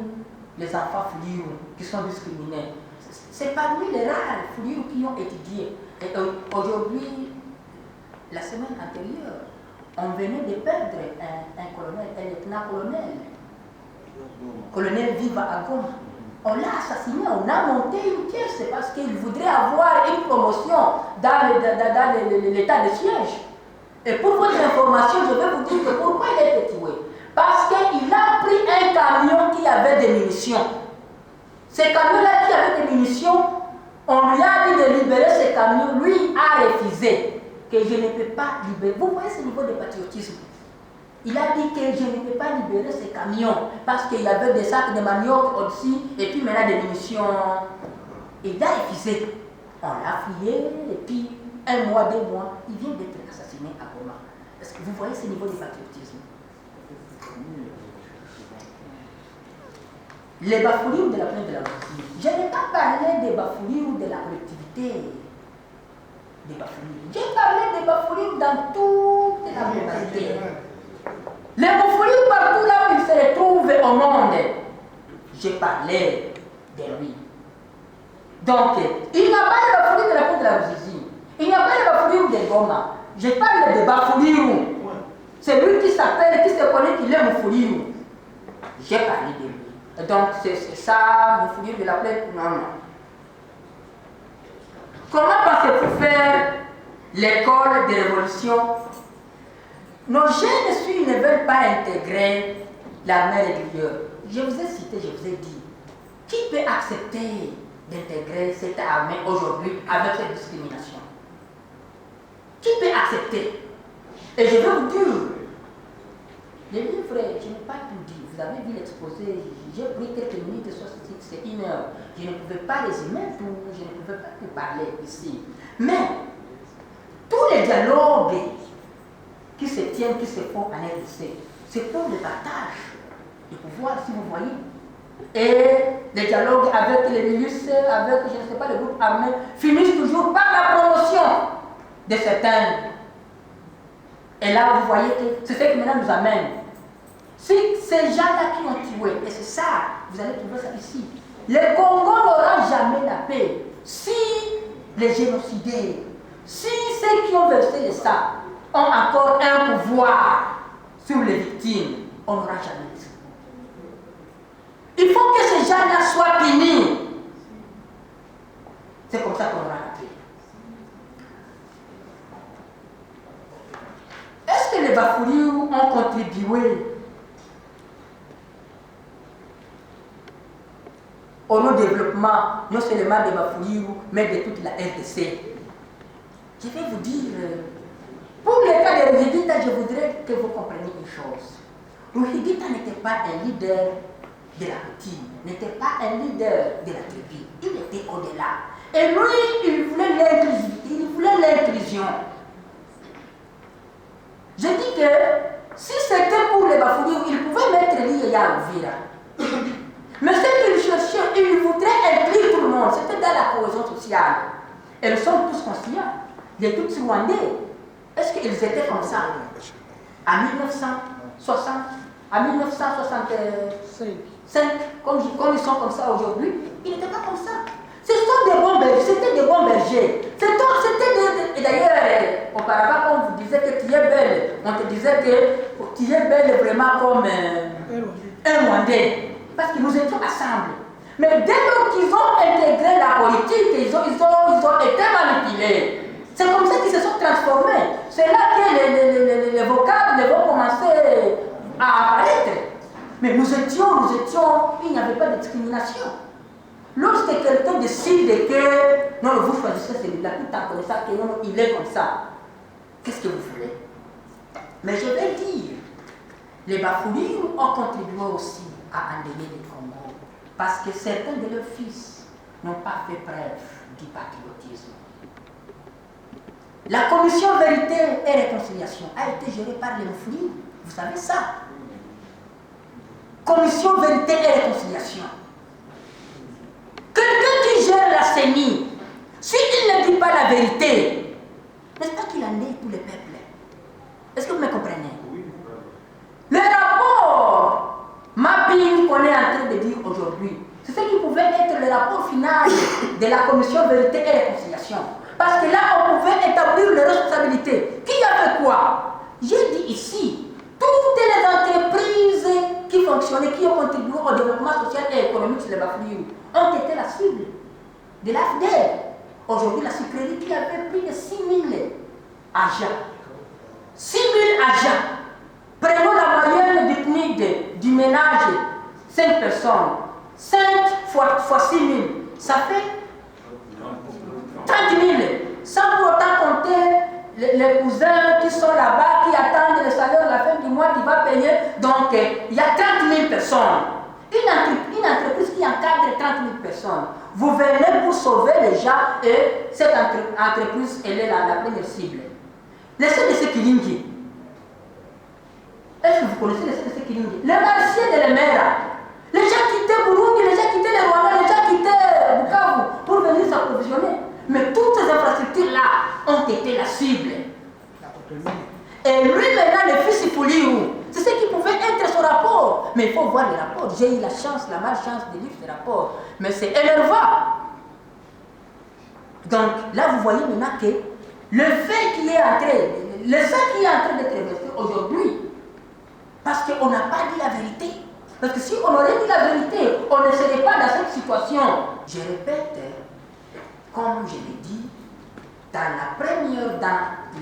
les enfants Fouliou qui sont discriminés. C'est parmi les rares Fouliou qui ont étudié. Et aujourd'hui, la semaine antérieure, on venait de perdre un colonel, un lieutenant-colonel. Colonel Viva Agoma. On l'a assassiné, on a monté une pièce parce qu'il voudrait avoir une promotion dans l'état de siège. Et pour votre information, je vais vous dire que pourquoi il a été tué. Parce qu'il a pris un camion qui avait des munitions. Ce camion-là qui avait des munitions, on lui a dit de libérer ce camion, lui a refusé. Que je ne peux pas libérer. Vous voyez ce niveau de patriotisme. Il a dit que je ne peux pas libérer ces camions parce qu'il y avait des sacs de manioc aussi et puis maintenant des munitions. Il a refusé. On l'a fouillé et puis 1 mois, 2 mois, il vient d'être assassiné à Goma. Est-ce que vous voyez ce niveau de patriotisme? les bafouilles de la plainte de la Russie. Je n'ai pas parlé des bafouilles de la collectivité. Des bafouilles. J'ai parlé des bafouilles dans toute la globalité. Les bafouilles partout là où ils se retrouvent au monde. J'ai parlé de lui. Donc, il n'y a pas de bafouilles de la plainte de la Russie. Il n'y a pas de bafouilles de Goma. Je parle de bafouilles. C'est lui qui s'appelle, qui se connaît qu'il est Moufoulirou. J'ai parlé de lui. Et donc, c'est ça, Moufoulirou de la plainte? Non, non. Comment pensez-vous faire l'école de révolution? Nos jeunes filles ne veulent pas intégrer l'armée régulière. Je vous ai cité, je vous ai dit. Qui peut accepter d'intégrer cette armée aujourd'hui avec cette discrimination? Qui peut accepter? Et je vais vous dire, les livres, je n'ai pas tout dit. Vous avez vu l'exposé, j'ai pris quelques minutes, c'est 1 heure. Je ne pouvais pas résumer tout, je ne pouvais pas tout parler ici. Mais, tous les dialogues qui se tiennent, qui se font en RDC, c'est pour le partage du pouvoir, si vous voyez. Et les dialogues avec les milices, avec, je ne sais pas, les groupes armés, finissent toujours par la promotion de certains. Et là, vous voyez que c'est ce qui maintenant nous amène. Si ces gens-là qui ont tué, et c'est ça, vous allez trouver ça ici, le Congo n'aura jamais la paix si les génocidés, si ceux qui ont versé le sang ont encore un pouvoir sur les victimes, on n'aura jamais ça. Il faut que ces gens-là soient punis. C'est comme ça qu'on aura la paix. Est-ce que les bafouilles ont contribué au développement, non seulement des bafouilles, mais de toute la RDC? Je vais vous dire, pour le cas de Ruhigita, je voudrais que vous compreniez une chose. Ruhigita n'était pas un leader de la routine, n'était pas un leader de la tribu, il était au-delà. Et lui, il voulait l'inclusion. Je dis que si c'était pour les bafouilles, il pouvait mettre l'Iya à Uvira. Mais ce qu'il cherchait, il voudrait inclure tout le monde. C'était dans la cohésion sociale. Et nous sommes tous conscients. Les Tutsis rwandais, est-ce qu'ils étaient comme ça en 1960, en 1965, comme ils sont comme ça aujourd'hui? Ils n'étaient pas comme ça. Ce sont des bons bergers, c'était des bons bergers. Et d'ailleurs, auparavant, quand on vous disait que tu es belle, on te disait que tu es belle vraiment comme un Rwandais. Parce que nous étions ensemble. Mais dès lors qu'ils ont intégré la politique, ils ont été manipulés. C'est comme ça qu'ils se sont transformés. C'est là que les vocables vont commencer à apparaître. Mais nous étions, il n'y avait pas de discrimination. Lorsque quelqu'un décide que non, vous choisissez celui-là, tout en connaissant que non, il est comme ça, qu'est-ce que vous voulez? Mais je vais dire, les bafouilles ont contribué aussi à endeuiller le Congo, parce que certains de leurs fils n'ont pas fait preuve du patriotisme. La commission vérité et réconciliation a été gérée par les Moufouli, vous savez ça. Commission vérité et réconciliation. Quelqu'un qui gère la CENI, s'il ne dit pas la vérité, n'est-ce pas qu'il en est tous les peuples? Est-ce que vous me comprenez? Oui. Le rapport mapping qu'on est en train de dire aujourd'hui, c'est ce qui pouvait être le rapport final de la commission vérité et réconciliation. Parce que là, on pouvait établir les responsabilités. Qui a fait quoi? J'ai dit ici, toutes les entreprises qui fonctionnaient, qui ont contribué au développement social et économique sur les Bafouilles, ont été la cible de l'AFDER. Aujourd'hui, la sucrerie qui avait plus de 6 000 agents. 6 000 agents. Prenons la moyenne du PNID du ménage, 5 personnes. 5 fois 6 000, ça fait 30 000. Sans pour autant compter les cousins qui sont là-bas, qui attendent le salaire à la fin du mois, qui va payer. Donc, il y a 30 000 personnes. Une entreprise qui encadre 30 000 personnes. Vous venez pour sauver les gens et cette entreprise, elle est la première cible. Les CDC Kilingi. Est-ce que vous connaissez les CDC Kilingi? Les marchés de l'Emera. Les gens quittaient Burundi, les gens quittaient les Rwandais, les gens quittaient Bukavu pour venir s'approvisionner. Mais toutes ces infrastructures-là ont été la cible. Et lui maintenant, le fils Ifuliru, c'est ce qui pouvait être son rapport. Mais il faut voir les rapports. J'ai eu la chance, la malchance de lire ces rapports. Mais c'est énervant. Donc là, vous voyez maintenant que le fait qui est entré, le sang qui est en train d'être versé aujourd'hui, parce qu'on n'a pas dit la vérité. Parce que si on aurait dit la vérité, on ne serait pas dans cette situation. Je répète, comme je l'ai dit, dans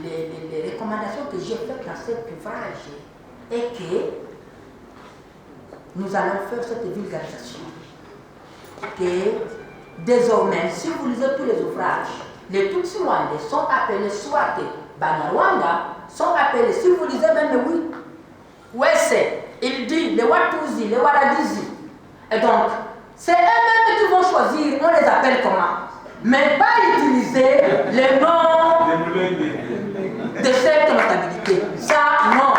les recommandations que j'ai faites dans cet ouvrage, est que nous allons faire cette vulgarisation. Que désormais, si vous lisez tous les ouvrages, les Tutsi Rwandais sont appelés soit Banyarwanda, sont appelés, si vous lisez même le Wesse, il dit les Watusi, les Waradizi. Et donc, c'est eux-mêmes qui vont choisir, on les appelle comment. Mais pas utiliser les noms de cette notabilité. Ça, non.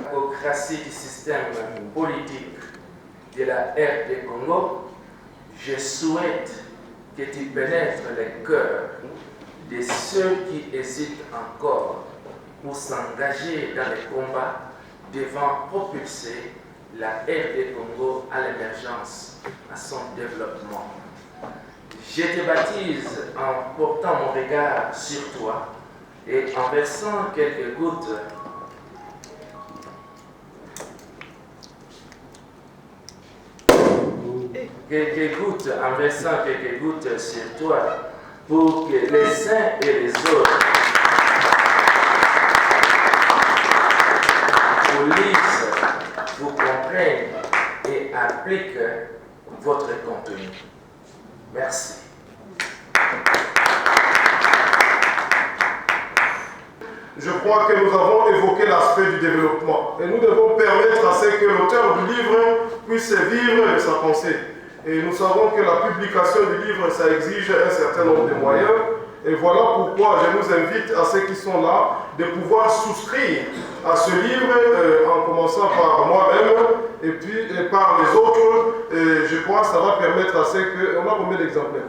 La démocratie du système politique de la RD Congo, je souhaite que tu pénètres les cœurs de ceux qui hésitent encore pour s'engager dans les combats devant propulser la RD Congo à l'émergence, à son développement. Je te baptise en portant mon regard sur toi et en versant quelques gouttes sur toi pour que les uns et les autres vous lisent, vous comprennent et appliquent votre contenu. Merci. Je crois que nous avons évoqué l'aspect du développement et nous devons permettre à ce que l'auteur du livre puisse vivre de sa pensée. Et nous savons que la publication du livre, ça exige un certain nombre de moyens. Et voilà pourquoi je nous invite à ceux qui sont là de pouvoir souscrire à ce livre en commençant par moi-même et puis par les autres. Et je crois que ça va permettre à ceux que... On a combien d'exemplaires?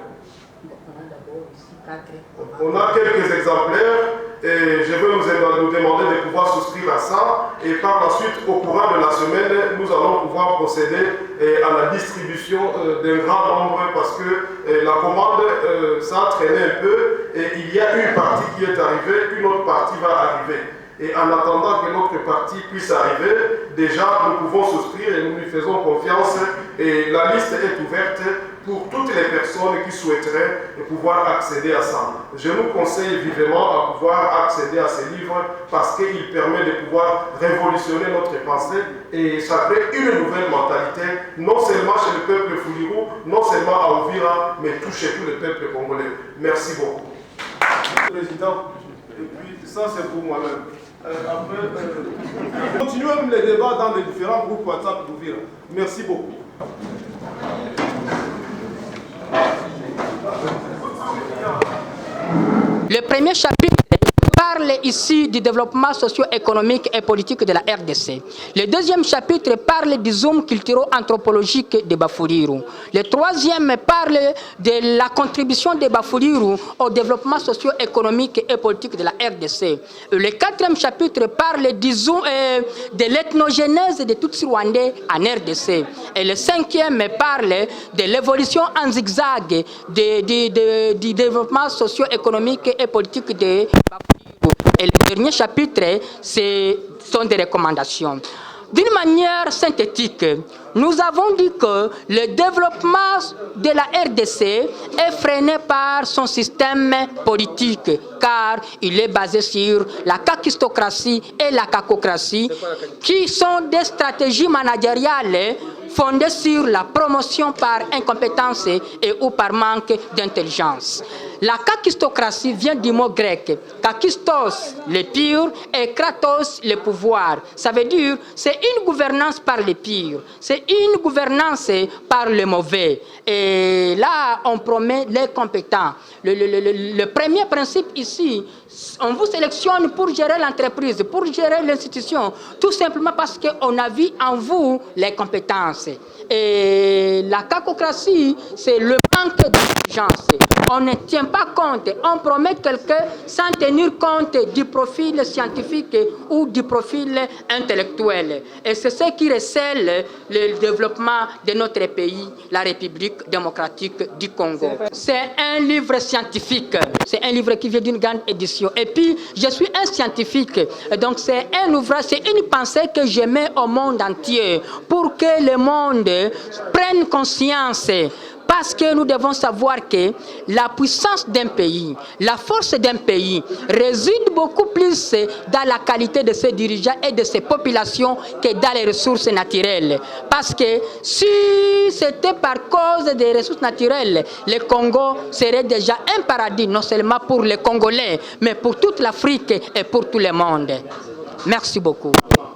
On a quelques exemplaires et je vais nous demander de pouvoir souscrire à ça et par la suite, au courant de la semaine, nous allons pouvoir procéder à la distribution d'un grand nombre parce que la commande, ça a traîné un peu et il y a une partie qui est arrivée, une autre partie va arriver. Et en attendant que l'autre partie puisse arriver, déjà nous pouvons souscrire et nous lui faisons confiance et la liste est ouverte pour toutes les personnes qui souhaiteraient pouvoir accéder à ça. Je nous conseille vivement à pouvoir accéder à ces livres parce qu'il permet de pouvoir révolutionner notre pensée et ça crée une nouvelle mentalité, non seulement chez le peuple Fuliru, non seulement à Uvira, mais toucher tout le peuple congolais. Merci beaucoup. Président, et puis ça c'est pour moi-même. Continuons les débats dans les différents groupes WhatsApp d'Uvira. Merci beaucoup. Le premier chapitre parle ici du développement socio-économique et politique de la RDC. Le deuxième chapitre parle du zoom culturo-anthropologique de Bafouliru. Le troisième parle de la contribution de Bafouliru au développement socio-économique et politique de la RDC. Le quatrième chapitre parle du zoom, de l'ethnogénèse de Tutsi Rwandais en RDC. Et le cinquième parle de l'évolution en zigzag du développement socio-économique et politique de Bafouliru. Et le dernier chapitre, sont des recommandations. D'une manière synthétique, nous avons dit que le développement de la RDC est freiné par son système politique, car il est basé sur la kakistocratie et la kakocratie, qui sont des stratégies managériales fondées sur la promotion par incompétence et ou par manque d'intelligence. La kakistocratie vient du mot grec. Kakistos, le pur, et kratos, le pouvoir. Ça veut dire, c'est une gouvernance par les purs. C'est une gouvernance par le mauvais. Et là, on promet les compétents. Le premier principe ici, on vous sélectionne pour gérer l'entreprise, pour gérer l'institution, tout simplement parce qu'on a vu en vous les compétences. Et la kakocratie, c'est le manque d'intelligence. On ne tient pas compte, on promet quelqu'un sans tenir compte du profil scientifique ou du profil intellectuel. Et c'est ce qui recèle le développement de notre pays, la République démocratique du Congo. C'est un livre scientifique, c'est un livre qui vient d'une grande édition. Et puis, je suis un scientifique, donc c'est un ouvrage, c'est une pensée que je mets au monde entier pour que le monde prenne conscience. Parce que nous devons savoir que la puissance d'un pays, la force d'un pays réside beaucoup plus dans la qualité de ses dirigeants et de ses populations que dans les ressources naturelles. Parce que si c'était par cause des ressources naturelles, le Congo serait déjà un paradis, non seulement pour les Congolais, mais pour toute l'Afrique et pour tout le monde. Merci beaucoup.